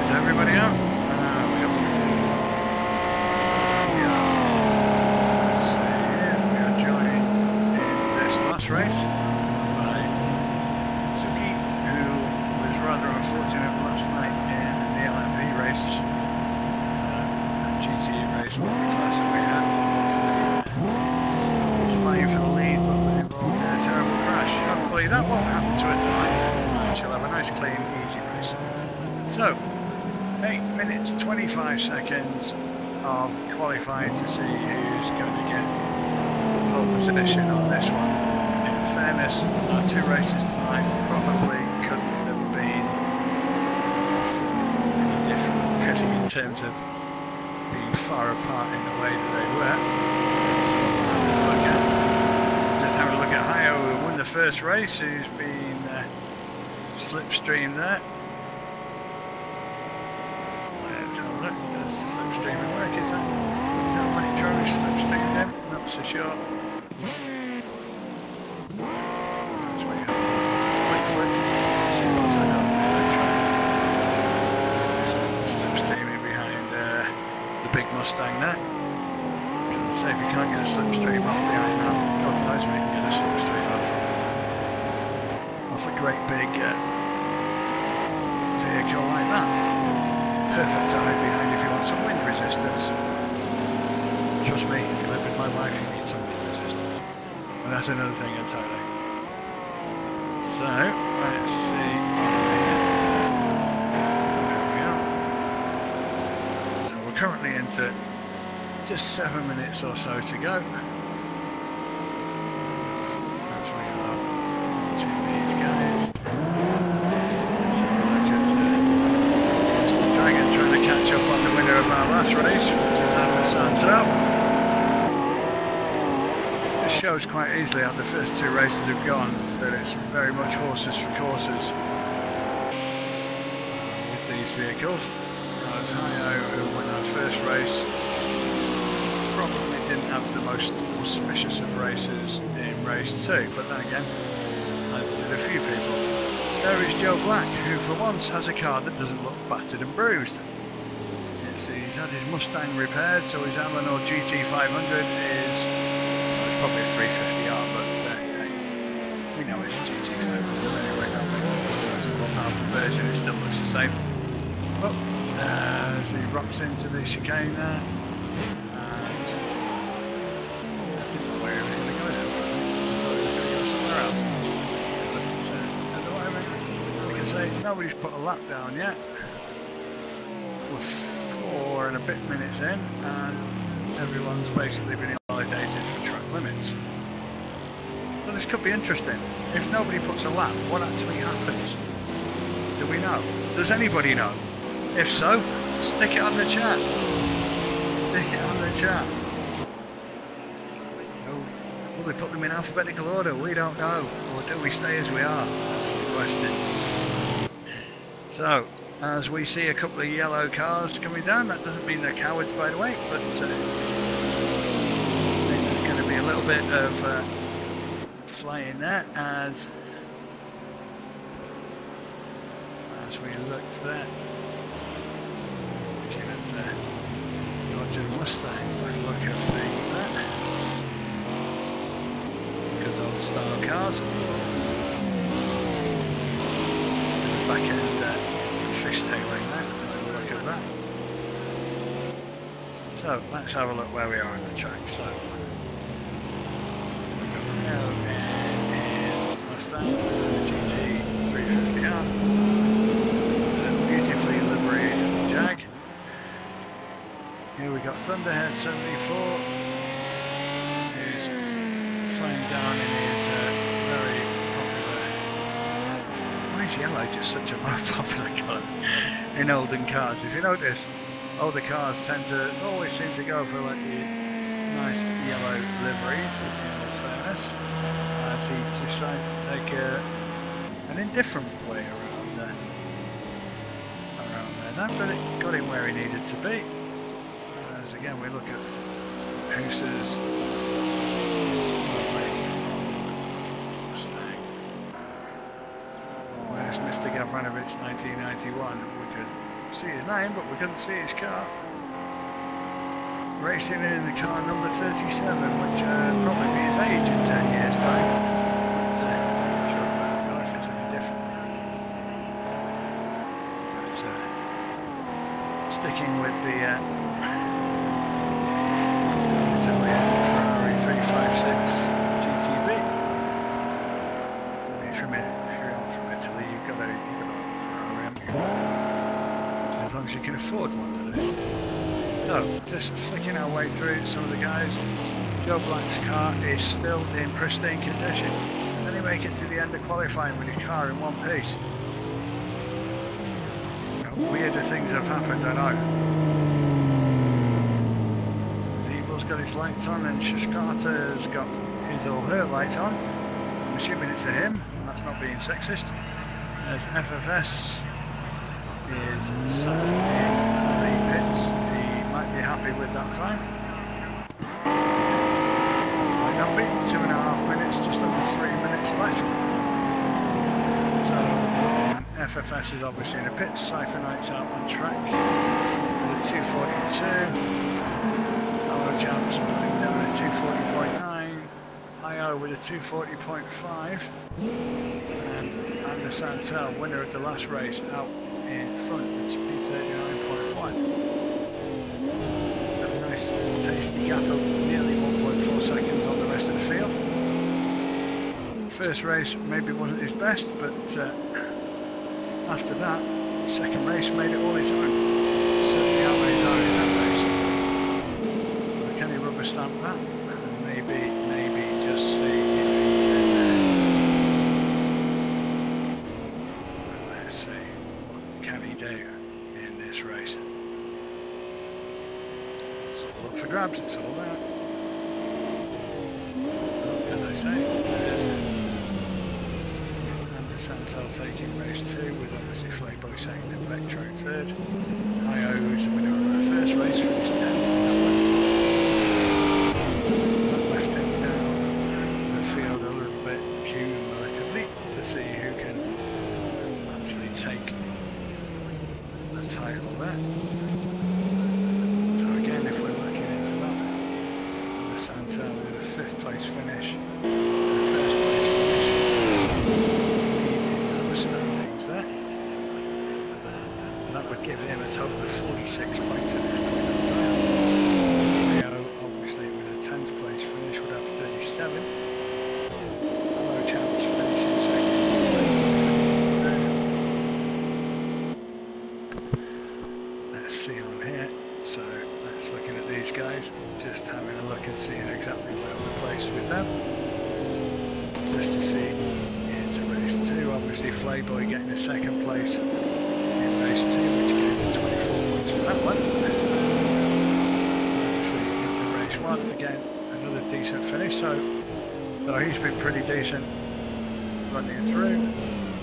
Speaker 4: Is everybody out? We got 15. Let's see here. We are joined in this last race by Tuki, who was rather unfortunate last night in the LMP race, GT race, with the class that we had. He was fighting for the lead, but was involved in a terrible crash. Hopefully that won't happen to her tonight. She'll have a nice, clean, easy race. So, 8 minutes 25 seconds of qualifying to see who's going to get pole position on this one. In fairness, our 2 races tonight probably couldn't have been any different really in terms of being far apart in the way that they were. Just having a look at Hayo, who won the first race, who's been slipstream there. Let's have a look. Does slipstreaming work? Is that Nitro slipstreamed him? Not so sure. Let's wait a quick flick. See what's that on Nitro. Slipstreaming behind the big Mustang there. Can't say if you can't get a slipstream off behind that. God knows we can get a slipstream off a great big vehicle like that. Perfect to hide behind if you want some wind resistance. Trust me, if you live with my wife, you need some wind resistance. But that's another thing entirely. So, let's see. There we are. So we're currently into just 7 minutes or so to go. Race, which is Anna Santo. This shows quite easily how the first 2 races have gone, that it's very much horses for courses with these vehicles. As Hayo, who won our first race, probably didn't have the most auspicious of races in race 2, but then again, as did a few people. There is Joe Black, who for once has a car that doesn't look battered and bruised. He's had his Mustang repaired, so his Alanor GT500 is, well, it's probably a 350R, but we know it's a GT500 anyway, don't we? It's a more powerful version, it still looks the same. But as he rocks into the chicane there, and I didn't know where he was going to go there, I thought he was going to go somewhere else. But at the moment, like I say, nobody's put a lap down yet. We're 4 and a bit minutes in, and everyone's basically been invalidated for track limits. Well, this could be interesting. If nobody puts a lap, what actually happens? Do we know? Does anybody know? If so, stick it on the chat. Stick it on the chat. Will they put them in alphabetical order? We don't know. Or do we stay as we are? That's the question. So, as we see a couple of yellow cars coming down, that doesn't mean they're cowards, by the way, but I think there's going to be a little bit of flying there as we looked there, looking at the Dodge and Mustang by the look of things there. Good old style cars. Back end fishtailing that, look at that. So let's have a look where we are on the track. So here is Mustang GT350R, beautifully liveried Jag. Here we got Thunderhead 74, who's flying down in his very popular. Why is yellow just such a more popular colour in olden cars? If you notice, older cars tend to always seem to go for like the nice yellow liveries, in all fairness, as he decides to take an indifferent way around there. That got him where he needed to be. As again we look at Hooser's lovely Mustang. Where's Mr. Gavranovich 1991? We could see his name, but we couldn't see his car. Racing in the car number 37, which probably be his age in 10 years' time. But sure, I don't know if it's any different. But sticking with the Italian Ferrari 356 GTB. If you're from Italy, you've got a Ferrari, haven't you? So as long as you you can afford one of those. So, just flicking our way through some of the guys. Joe Black's car is still in pristine condition. Then he make it to the end of qualifying with his car in one piece. Weirder things have happened, I know. Zeebel's got his lights on and Shishkata's got his or her lights on. I'm assuming it's a him, that's not being sexist. As FFS is sat in the pits, he might be happy with that time. Might not be, 2.5 minutes, just under 3 minutes left. So FFS is obviously in the pits, Cyphernites out on track with a 242. Hello Champs putting down a 240.9. IO with a 240.5. And Andy Santel, winner of the last race, out in front with P39.1. A nice tasty gap of nearly 1.4 seconds on the rest of the field. First race maybe wasn't his best, but after that, second race made it all his own. Certainly out on his own in that race. Can he rubber stamp that? And maybe just see if he can. Let's see, what can he do in this race? It's all up for grabs, it's all there. As I say, there's Santel taking race 2 with obviously Flayboy second and Vectro third. IO, who's the winner of our first race, finished 10th in that one. That left him down the field a little bit cumulatively to see who can actually take the title there. So again, if we're looking into that, the Santel with a 5th place finish, and a 1st place finish. Standings there. That would give him a total of 46 points at this point in time. Rio, obviously, with a 10th place finish, would have 37. Hello Champs finishing second, finishing third. Let's see on here. So that's looking at these guys, just having a look and seeing exactly where we're placed with them. Just to see. To race 2, obviously Flayboy getting a 2nd place in race 2, which gave him 24 points for that one. Obviously into race 1, again another decent finish, so he's been pretty decent running through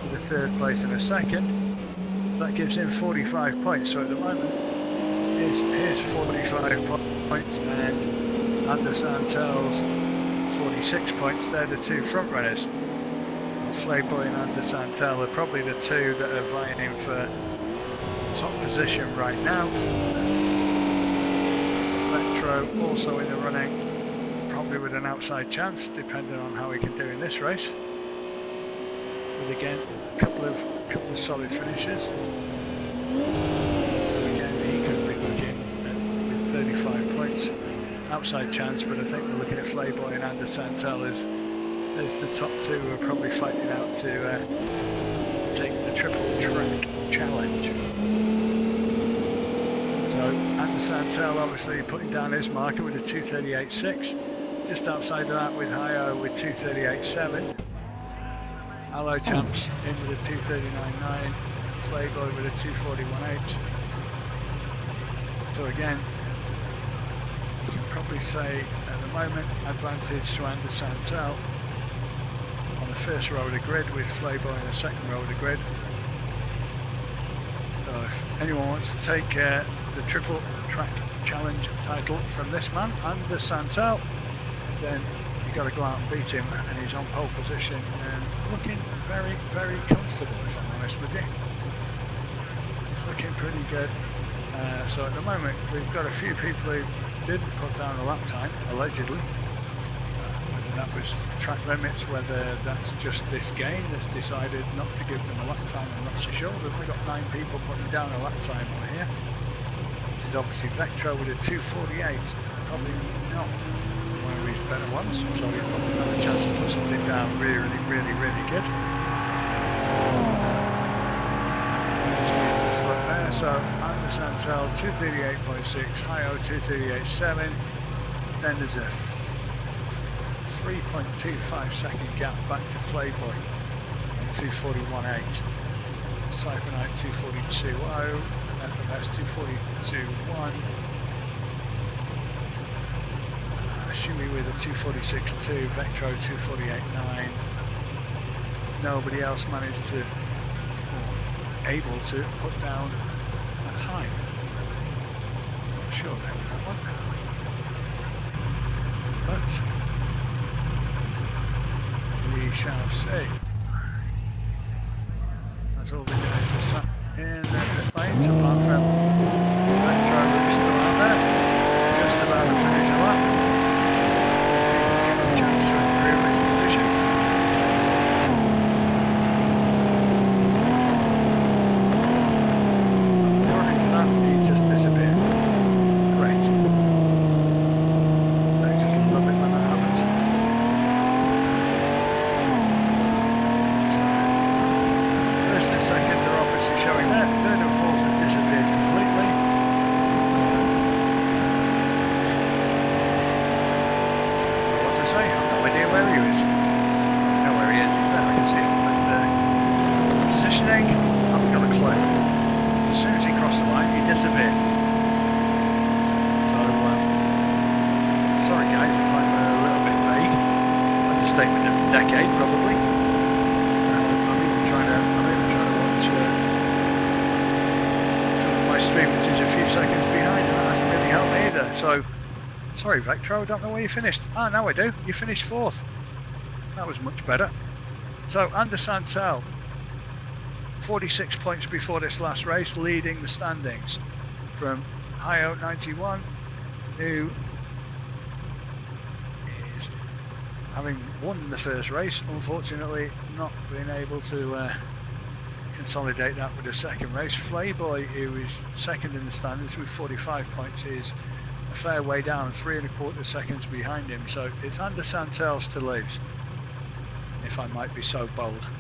Speaker 4: with a 3rd place and a 2nd, so that gives him 45 points. So at the moment his 45 points and Andy Santel's 46 points, they're the 2 front runners. Flayboy and Andy Santel are probably the 2 that are vying in for top position right now. Metro also in the running, probably with an outside chance, depending on how he can do in this race. But again, a couple of solid finishes. So again, he could be looking at, with 35 points, outside chance. But I think we're looking at Flayboy and Andy Santel as the top 2 who are probably fighting out to take the triple track challenge. So Andy Santel obviously putting down his marker with a 238.6. Just outside of that with Hio with 238.7. Hello Champs in with a 239.9. Flayboy with a 241.8. So again, you can probably say at the moment advantage to Andy Santel. The first row of the grid with Flayboy in the second row of the grid. So if anyone wants to take the triple track challenge title from this man, Andy Santel, then you've got to go out and beat him, and he's on pole position and looking very, very comfortable, if I'm honest with you. It's looking pretty good. So at the moment we've got a few people who didn't put down a lap time, allegedly. That was track limits, whether that's just this game that's decided not to give them a lap time, I'm not so sure. But we've got 9 people putting down a lap time on here. This is obviously Vectro with a 248, probably not one of his better ones, so he's probably got a chance to put something down really, really, really good. Just there. So under Santel 238.6, Hio 238.7. Then there's a 3.25 second gap back to Flayboy at 241.8. Siphonite 242.0, FMS 242.1. Shui with a 246.2, Vectro 248.9. Nobody else managed to, or able to, put down a time. Not sure about that one. But we shall see. That's all the guys are sat in the pit lanes, apart from Vectro, who's still out there, just about to finish a lap. Chance to improve his position. According to that, he just disappeared. Great. I just love it when that happens. So, first and second are obviously showing there. Third and fourth have disappeared completely. I have no idea where he is. I know where he is, he's there, I can see him, but positioning, I haven't got a clue. As soon as he crossed the line, he disappeared. So, sorry guys if I'm a little bit vague. Understatement of the decade, probably. I'm even trying to watch some of my stream, which is a few seconds behind, and that hasn't really helped me either. So, sorry Vectro, I don't know where you finished. Ah, now I do. You finished fourth. That was much better. So, under Santel, 46 points before this last race, leading the standings from Hio 91, who is, having won the first race, unfortunately not being able to consolidate that with the second race. Flayboy, who is second in the standings with 45 points, is a fair way down, 3 1/4 seconds behind him. So it's under Santel's to lose, if I might be so bold,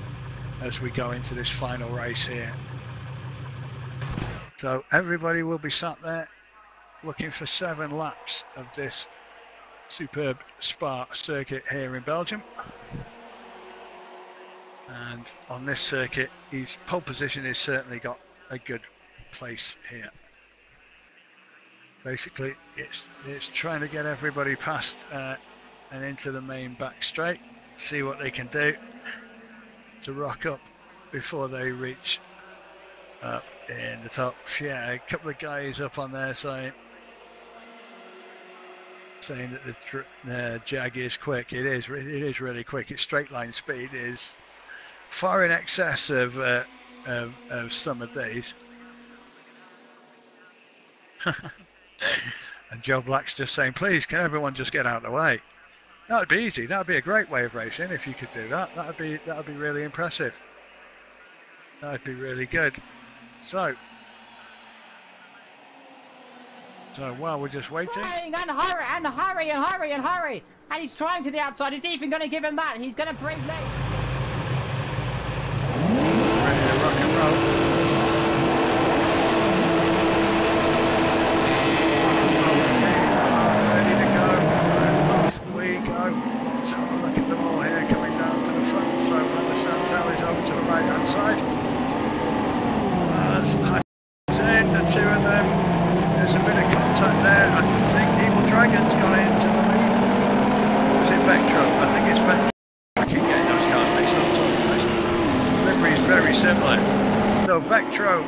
Speaker 4: as we go into this final race here. So everybody will be sat there looking for 7 laps of this superb Spa circuit here in Belgium. And on this circuit, his pole position has certainly got a good place here. Basically, it's trying to get everybody past and into the main back straight, see what they can do to rock up before they reach up in the top. Yeah, a couple of guys up on their side saying that the Jag is quick. It is really quick. Its straight line speed is far in excess of some of these. And Joe Black's just saying, please, can everyone just get out of the way? That would be easy. That would be a great way of racing if you could do that. That would be really impressive. That would be really good. So while we're just waiting.
Speaker 1: And hurry, and hurry, and hurry, and hurry. And he's trying to the outside. He's even going to give him that. He's going to break late.
Speaker 4: Ready to rock and roll. Ready to go. And off we go. Let's have a look at them all here coming down to the front. So under Santel is over to the right hand side. As in the two of them, there's a bit of contact there. I think Evil Dragon's gone into the lead. Was it Vectro? I think it's Vectro. I keep getting those cars mixed up. So the livery is very similar. So Vectro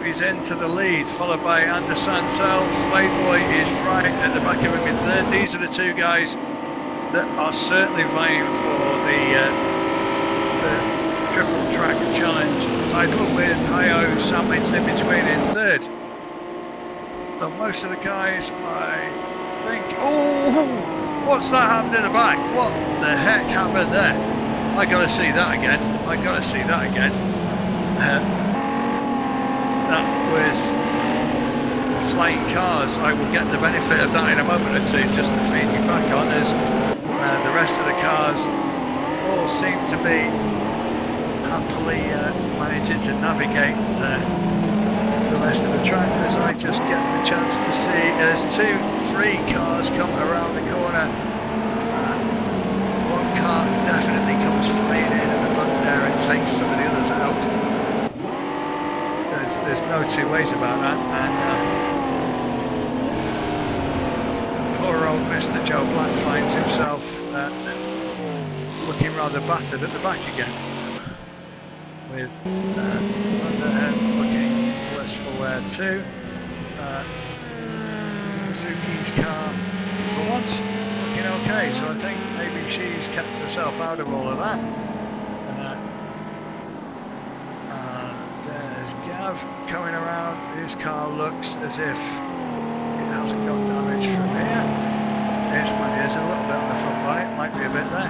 Speaker 4: is into the lead, followed by Under Santel. Flayboy is right at the back of him in third. These are the two guys that are certainly vying for the triple track challenge title, with Hio sandwiched in between in third. So most of the guys, I think. Oh, what's that happened in the back? What the heck happened there? I gotta see that again. That was flying cars. I will get the benefit of that in a moment or two, just to feed you back on, as the rest of the cars all seem to be happily managing to navigate the rest of the track as I just get the chance to see as 3 cars come around the corner. One car definitely comes flying in at the front there and takes some of the others out. There's no two ways about that, and poor old Mr. Joe Black finds himself looking rather battered at the back again, with Thunderhead looking worse for wear too. Suzuki's car for once looking okay, so I think maybe she's kept herself out of all of that. There's Gav coming around. His car looks as if it hasn't got damage from here. There's a little bit on the front bonnet, might be a bit there.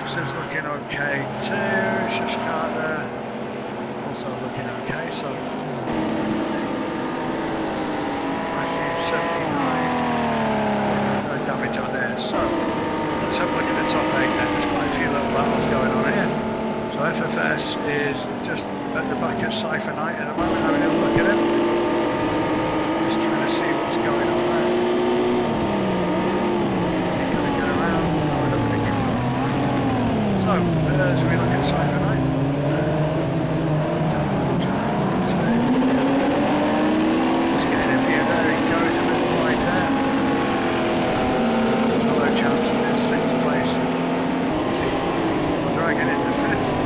Speaker 4: This is looking okay too. Shush Carter also looking okay, so Matthew 79. There's no damage on there. So let's have a look at the top 8 then. There's quite a few little battles going on here. So FFS is just at the back of Cypher Knight at the moment, having a look at him. Just trying to see what's going on there. Is he going to get around? No, I don't think he will. So, as we look at Cypher Knight, let's have a look at just getting a view there. He goes a bit wide there. Hello, champs, in 6th place. Dragging into 5th.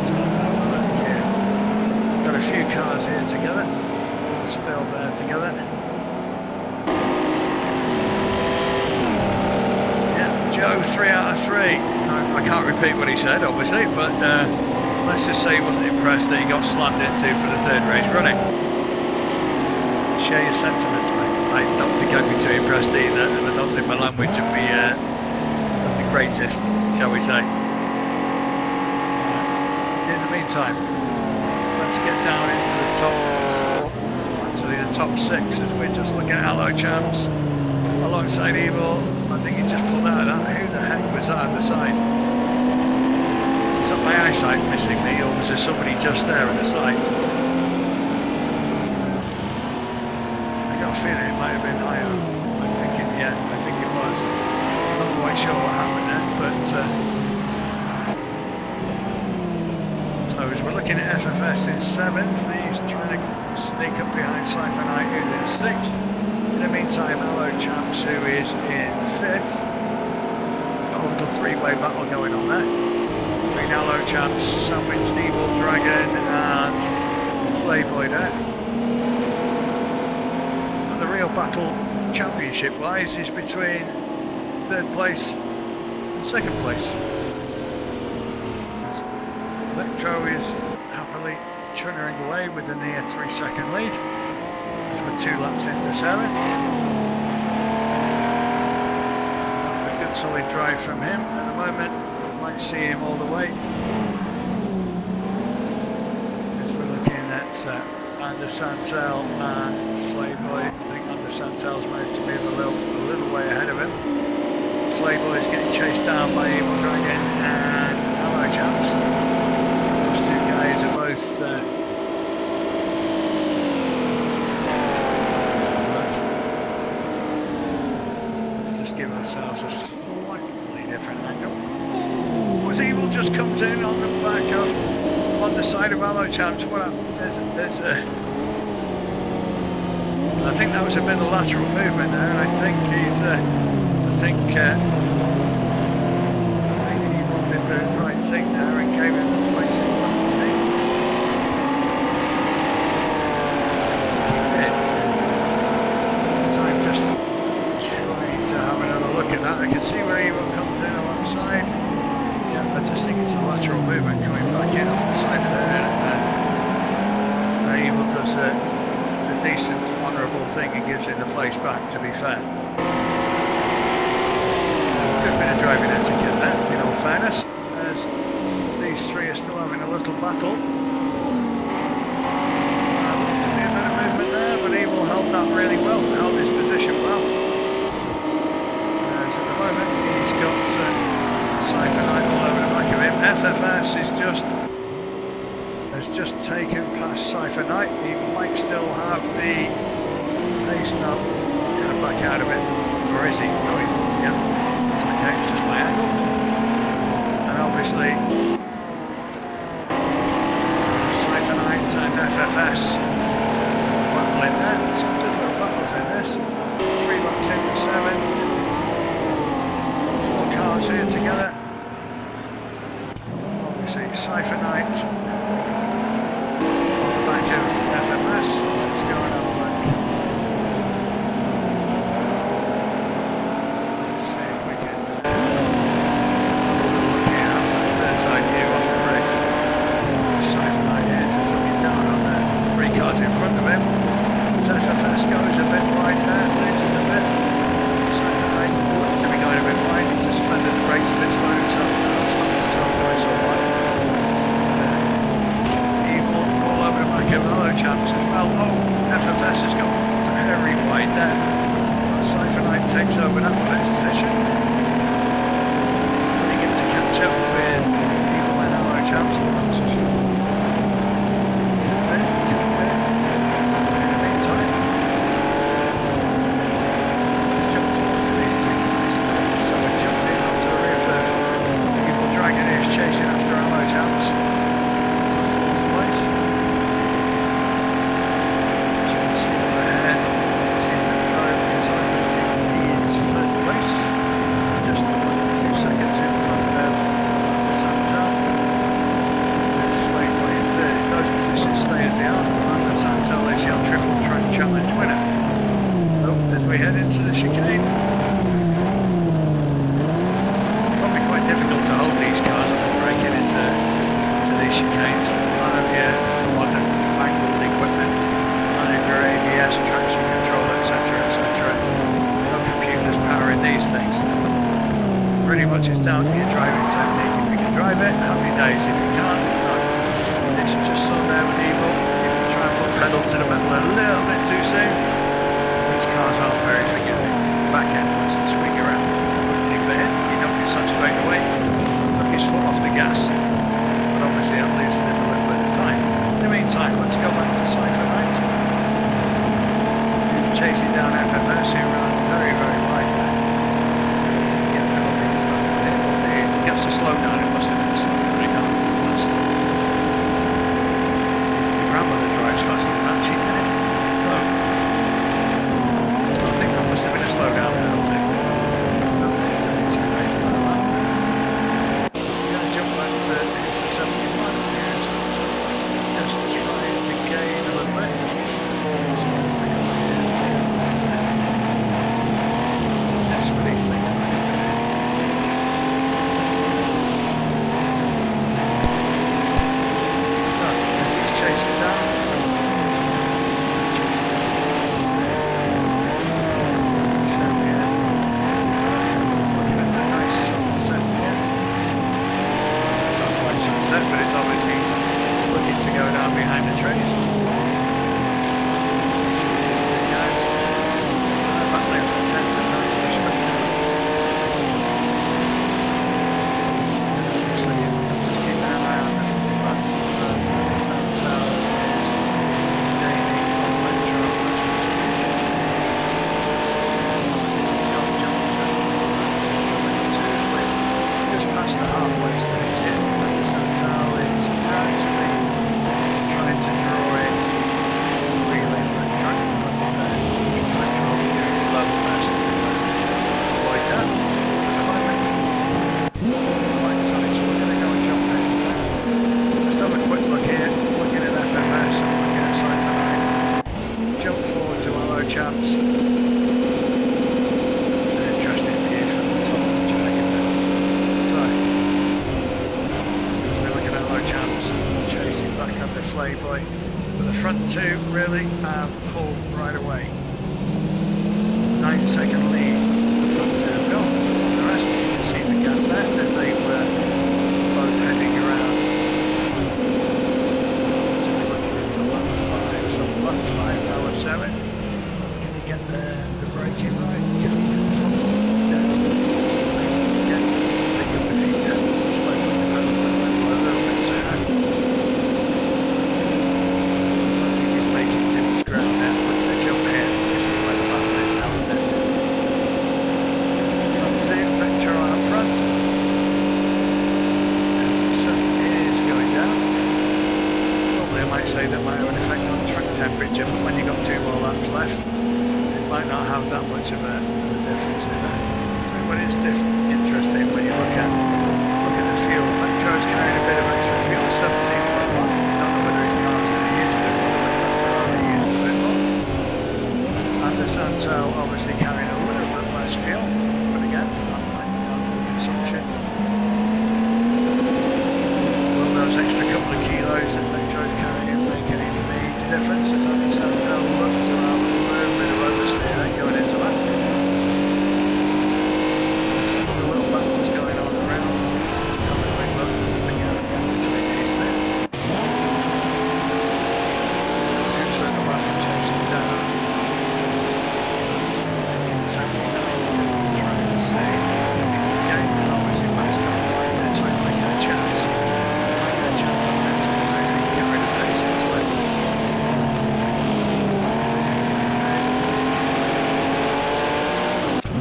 Speaker 4: So got a few cars here together, still there together. Yeah, Joe 3 out of 3. I can't repeat what he said, obviously, but let's just say he wasn't impressed that he got slammed into for the 3rd race running. Share your sentiments, mate. I don't think I'd be too impressed either, and I don't think my language would be the greatest, shall we say. In the meantime, let's get down into the top 4, actually the top 6, as we're just looking at Hello Champs alongside Evil. I think he just pulled out of that. Who the heck was that at the side? Was that my eyesight missing me, or was there somebody just there at the side? Feeling it might have been higher. I think it was. I'm not quite sure what happened there, but so as we're looking at FFS in 7th, he's trying to sneak up behind Cypher Knight, who's in 6th. In the meantime, Hello Champs, who is in 5th. Got a little 3-way battle going on there between Hello Champs, Sandwiched Evil Dragon, and Slayboy there. The real battle championship wise is between 3rd place and 2nd place. Electro is happily chunnering away with a near 3-second lead as we're 2 laps into 7. A good solid drive from him at the moment. Might see him all the way as we're looking at Under Santel and Flayboy. I think Under Santel's managed to move a little way ahead of him. Flayboy's getting chased down by Evil Dragon and Hello Champs. Those 2 guys are both let's just give ourselves a slightly different angle. Ooh, as Evil just comes in on the back of on the side of Hello Champs. What up? There's a. I think that was a bit of lateral movement there, and I think he's. I think Evil did the right thing there and gave him the place he wanted to be. I think he did. So I'm just trying to have another look at that. I can see where Evil comes in alongside. Yeah, I just think it's a lateral movement coming back in off the side of there. Evil does the decent, honourable thing and gives it the place back, to be fair. Good bit of driving etiquette there, in all fairness, as these 3 are still having a little battle. To be a bit of movement there, but Evil held that really well, held his position well. As at the moment, he's got Cypher Knight all over the back of FFS has just taken past Cypher Knight. He might still have the pace. No, he's going to back out of it. Or is he? No, he's, yeah, it's okay, it's just my angle. And obviously, Cypher Knight and FFS battling there. Some good little battles in this. 3 laps into 7. 4 cars here together. Obviously, Cypher Knight on the back of FFS. Let's go and have a look. Let's see if we can look here at the bird's eye view off the roof. Cypher Knight here just looking down on the 3 cars in front of him. As FFS goes a bit wide there, loses a bit. Cypher Knight looked to be going a bit wide. He just fended the brakes a bit, slowed himself down. It's front control going so wide. Hello chaps as well. Oh, FFS has gone very wide there. Cypher Knight takes over that position. Getting in to catch up with Evil and Hello chaps. Couldn't do. In the meantime, let's jump forward to these 3 guys. So we're jumping up to the rear first. Evil Dragon is chasing after Hello chaps for 4th place. We head into the chicane. Probably quite difficult to hold these cars when they're breaking into these chicanes. None of your modern fangled equipment, none of your ABS, traction control, etc, etc. No computers powering these things. Pretty much it's down to your driving technique. If you can drive it, happy days. If you can't, no. It's just so there with Evil. If you try and put pedal to the metal a little bit too soon, cars aren't very forgiving. Back end wants to swing around. Luckily for him, he noticed that straight away. Took his foot off the gas. But obviously I'm losing him a little bit of time. In the meantime, let's go back to Cypher Knight. He's chasing down FFS, who ran very, very wide there. He didn't get penalties, but he gets a slowdown. It must have been a slowdown. He can't go fast. Your grandmother drives faster than that, she did. So, I think that must have been a slowdown penalty. Nothing to be too late about that. We're going to jump back to the 71 gears. Just trying to gain a little bit. That's what he's thinking. So, as he's chasing down. But it's obviously looking to go down behind the trees. These 2 guys battling for 10th and 9th respectively. Obviously, just keep an eye on the front. The Santel is gaining on Metro. Just past the halfway stage here. Santel is gradually trying to draw in really good track, but Metro will be doing his level best to avoid that at the moment. It's quite tight, so we're going to go and jump in. Just have a quick look here, looking at FMS and looking at Cypher Knight. Jump forward to Hello chaps. It's an interesting view from the top of the dragon there. So, chance chasing back up the Flayboy, but the front 2 really pulled right away. 9-second lead, the front 2 have gone. The rest, you can see the gap there as they were both heading around. Just looking into lap 5, so lap 5 now at 7. Can you get the braking right? Can you get the front down? Basically, pick up a few tenths just by putting the pedals in. have that much of a difference in there. So what is interesting when you look at the fuel. Vectro's carrying a bit of extra fuel, 17.1. Don't know whether his car's going to use a bit more, whether that Ferrari uses a bit more. And the Santel obviously carrying a little bit less fuel, but again, that might be down to the consumption. Will those extra couple of kilos that Vectro's carrying make any major difference? As the Santel looked to have a little bit of oversteer going into that. There's some of the little battles going on around. Let's just have a quick look. There's a big gap between these two. So the suits are the one chasing down. It's 1979 just to try and say again, obviously Max got right there, so I might get a chance. I might get a chance on next corner if he can get rid of pace into it.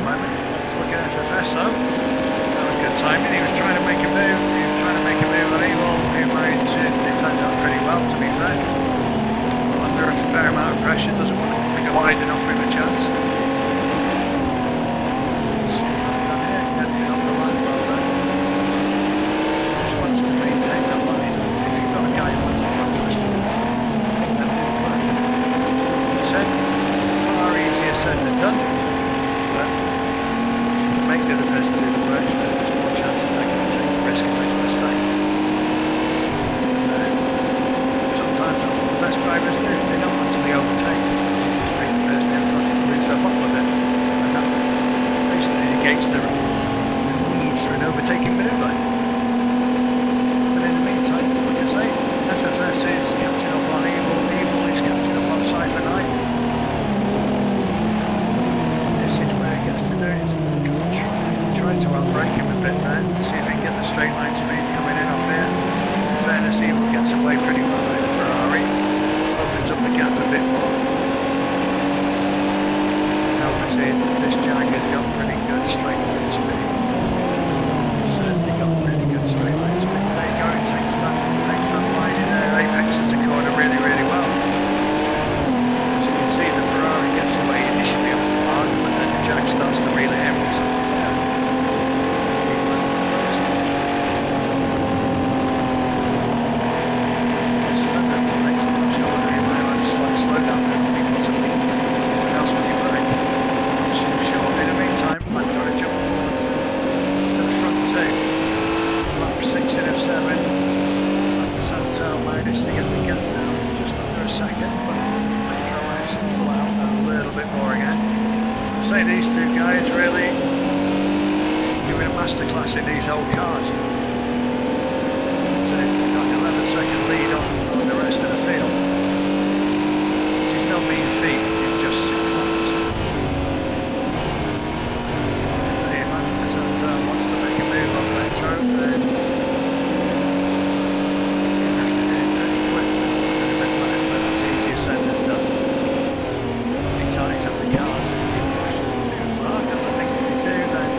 Speaker 4: Let's look at FFS though. That was good timing. He was trying to make a move. He was trying to make a move on Evil. He managed to defend that pretty well, to be fair. Under a fair amount of pressure, doesn't want to go wide enough for him a chance. Let's see what he's done here. Getting off the line well then. Just wants to maintain that line. If you've got a guy who wants to run past you, that didn't work. Said, far easier said than done. But if you can make the other person do the work, then there's more chance that they're going to take the risk and make a mistake. Sometimes that's what the best drivers do. They don't actually overtake. They just make the person in front lose their butt with it. And that basically negates the need for an overtaking manoeuvre. But in the meantime, like I say, FFS is catching up on Evil. Evil is catching up on Cypher 9. This is where he gets to do it. Try to outbrake him a bit there. See if he can get the straight line speed coming in off here. In fairness, Evil gets away pretty well by the Ferrari. Opens up the gap a bit more. And obviously, this Jaguar's got pretty good straight line speed. It's certainly got really good straight line speed. There you go, he takes that line in there. Apexes the corner really, really well. As you can see, the Ferrari gets away initially off the mark, but then the Jag starts to reel it in. These two guys really giving a masterclass in these old cars. So they've got an 11-second lead on the rest of the field, which is no mean feat in just 6 laps. So if Anthony Santel wants to make a move on Vectro, then he's going to have to do it pretty quick. But that's easier said than done. He's on the cars. Because I think if you do, then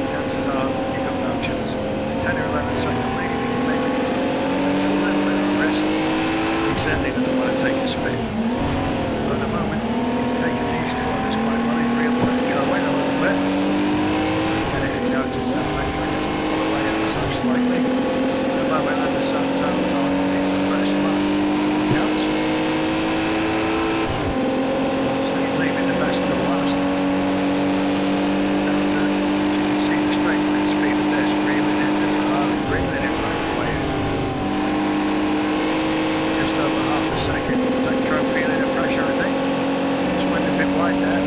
Speaker 4: chances are you've got no chance. The 10 or 11 second lead, you can maybe take a little bit of a risk. He certainly doesn't want to take a spin. But at the moment, he's taking these corners quite well. He's real Vectro in a little bit. And if you notice that Vectro gets to pull away ever so slightly, the moment that the Santel's on the fresh lap counts. So he's leaving the best to last. Second, Vectro feeling the pressure, I think. Just went a bit wide there.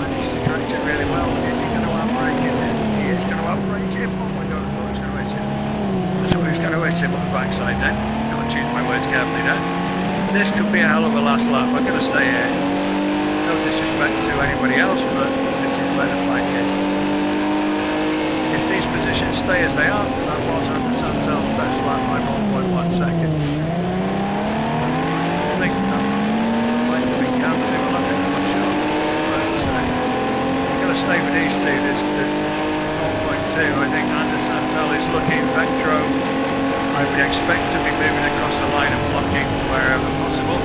Speaker 4: Managed to correct it really well. Is he going to outbrake him? He is going to outbrake him. Oh my god, I thought he was going to hit him. I thought he was going to hit him on the backside then. Got to choose my words carefully there. This could be a hell of a last lap. I'm going to stay here. No disrespect to anybody else, but this is where the fight is. If these positions stay as they are, that was under Santel's best lap by 1.1 seconds. I think that might have been counted in a lap, I'm not sure. But you've got to stay with these two. There's 1.2. I think Under Santel is looking. Vectro, I would expect to be moving across the line and blocking wherever possible.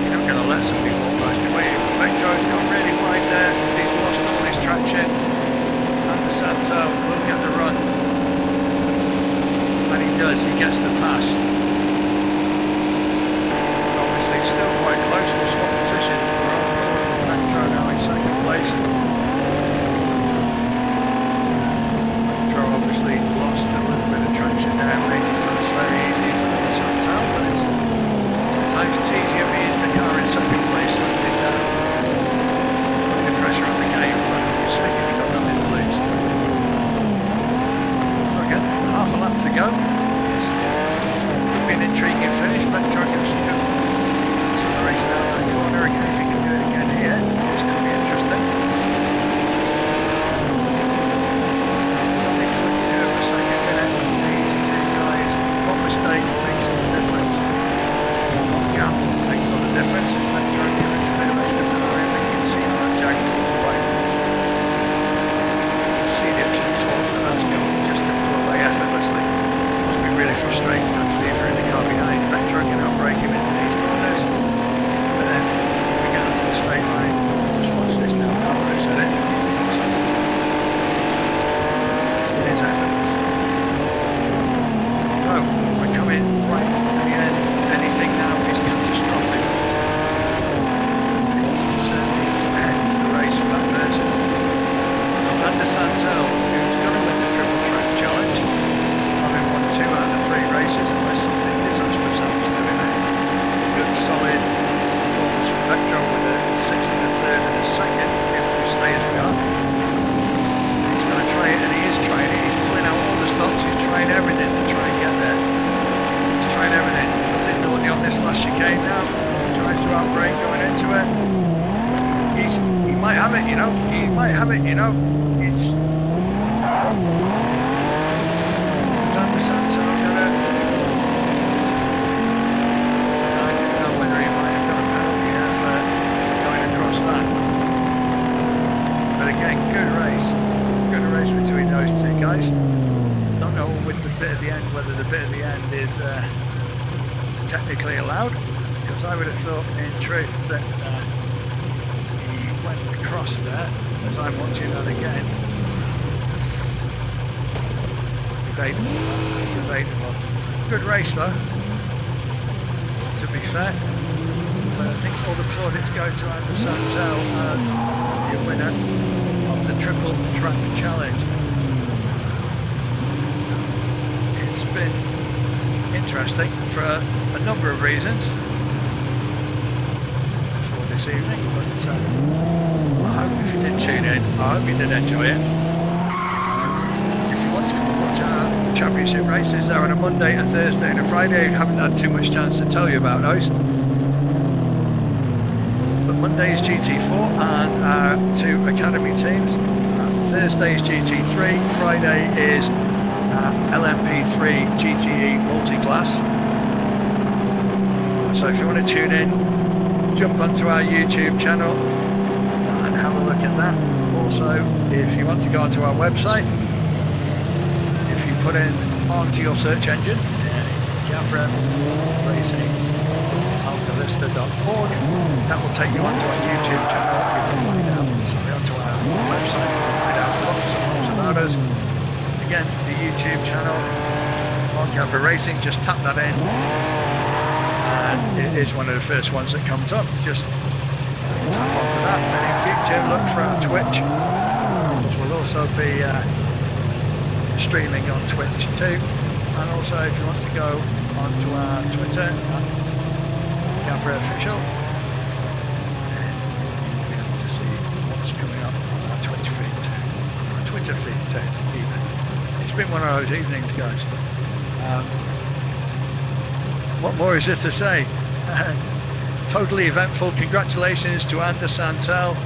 Speaker 4: You don't going to let somebody walk past you. Wait, Vectro's gone really wide there. He's lost all his traction. And the Santo will get the run. And he does, he gets the pass. Obviously, it's still quite close. We'll swap positions. We're on board. Vectro now in second place. Vectro obviously lost a little bit of traction there, making it very easy for the Santo, but sometimes it's easier being the car in second place than it down. Putting the pressure on the guy in front of you, saying you've got nothing to lose. So again, half a lap to go. Yes, could be an intriguing finish. Vectro gives some good acceleration out that corner again. If he can do it again here, this could be interesting. Don't think 2 of a second there. These two guys, one mistake makes all the difference. One gap makes all the difference. If Vectro gives a bit of extra power in, you can see how that jag pulls away. You can see the extra torque that that's got just to pull away effortlessly. Must be really frustrating actually if you're in the car behind. Vectro can outbrake him into these corners. But then if we get onto the straight line, just watch this now. I would have said it. It is effortless. So we're coming right to the end. Anything now is catastrophic. It certainly ends the race for that person. And the Santel, who's going to win the Triple Track Challenge, having won 2 out of 3 races, unless something disastrous happens to him. Good solid performance from Vectro with a 6th and a 3rd and a 2nd if we stay as we are. He's going to try it, and he is trying it. He's pulling out all the stops. He's trying everything to try and get there. He's trying everything. Nothing naughty on this last chicane now. He tries to outbrake going into it. He might have it, you know. He might have it, you know. It's Santa Santo gonna. I didn't know whether he might have got a penalty here for going across that. But again, good race between those 2 guys. Don't know with the bit at the end whether the bit at the end is technically allowed, because I would have thought in truth that he went across there. As I'm watching that again. Debatable. Good race though, to be fair. But I think all the plaudits go to Andy Santel as the winner of the Triple Track Challenge. It's been interesting for a number of reasons for this evening, but I hope if you did tune in, I hope you did enjoy it. If you want to come and watch our championship races, they're on a Monday, a Thursday and a Friday. I haven't had too much chance to tell you about those. But Monday is GT4 and our 2 academy teams. Thursday is GT3, Friday is LMP3 GTE multi-class. So if you want to tune in, jump onto our YouTube channel and have a look at that. Also, if you want to go onto our website, if you put in onto your search engine GAVRA Racing.altavista.org, that will take you onto our YouTube channel. You will find out, onto our website, you will find out lots and lots about us. Again, the YouTube channel on GAVRA Racing, just tap that in and it is one of the first ones that comes up. Just tap onto that, and in future look for our Twitch, which will also be streaming on Twitch too. And also if you want to go onto our Twitter, GAVRA Official, you'll be able to see what's coming up on our Twitch feed too, on our Twitter feed too even. It's been one of those evenings, guys. What more is there to say? Totally eventful. Congratulations to Andy Santel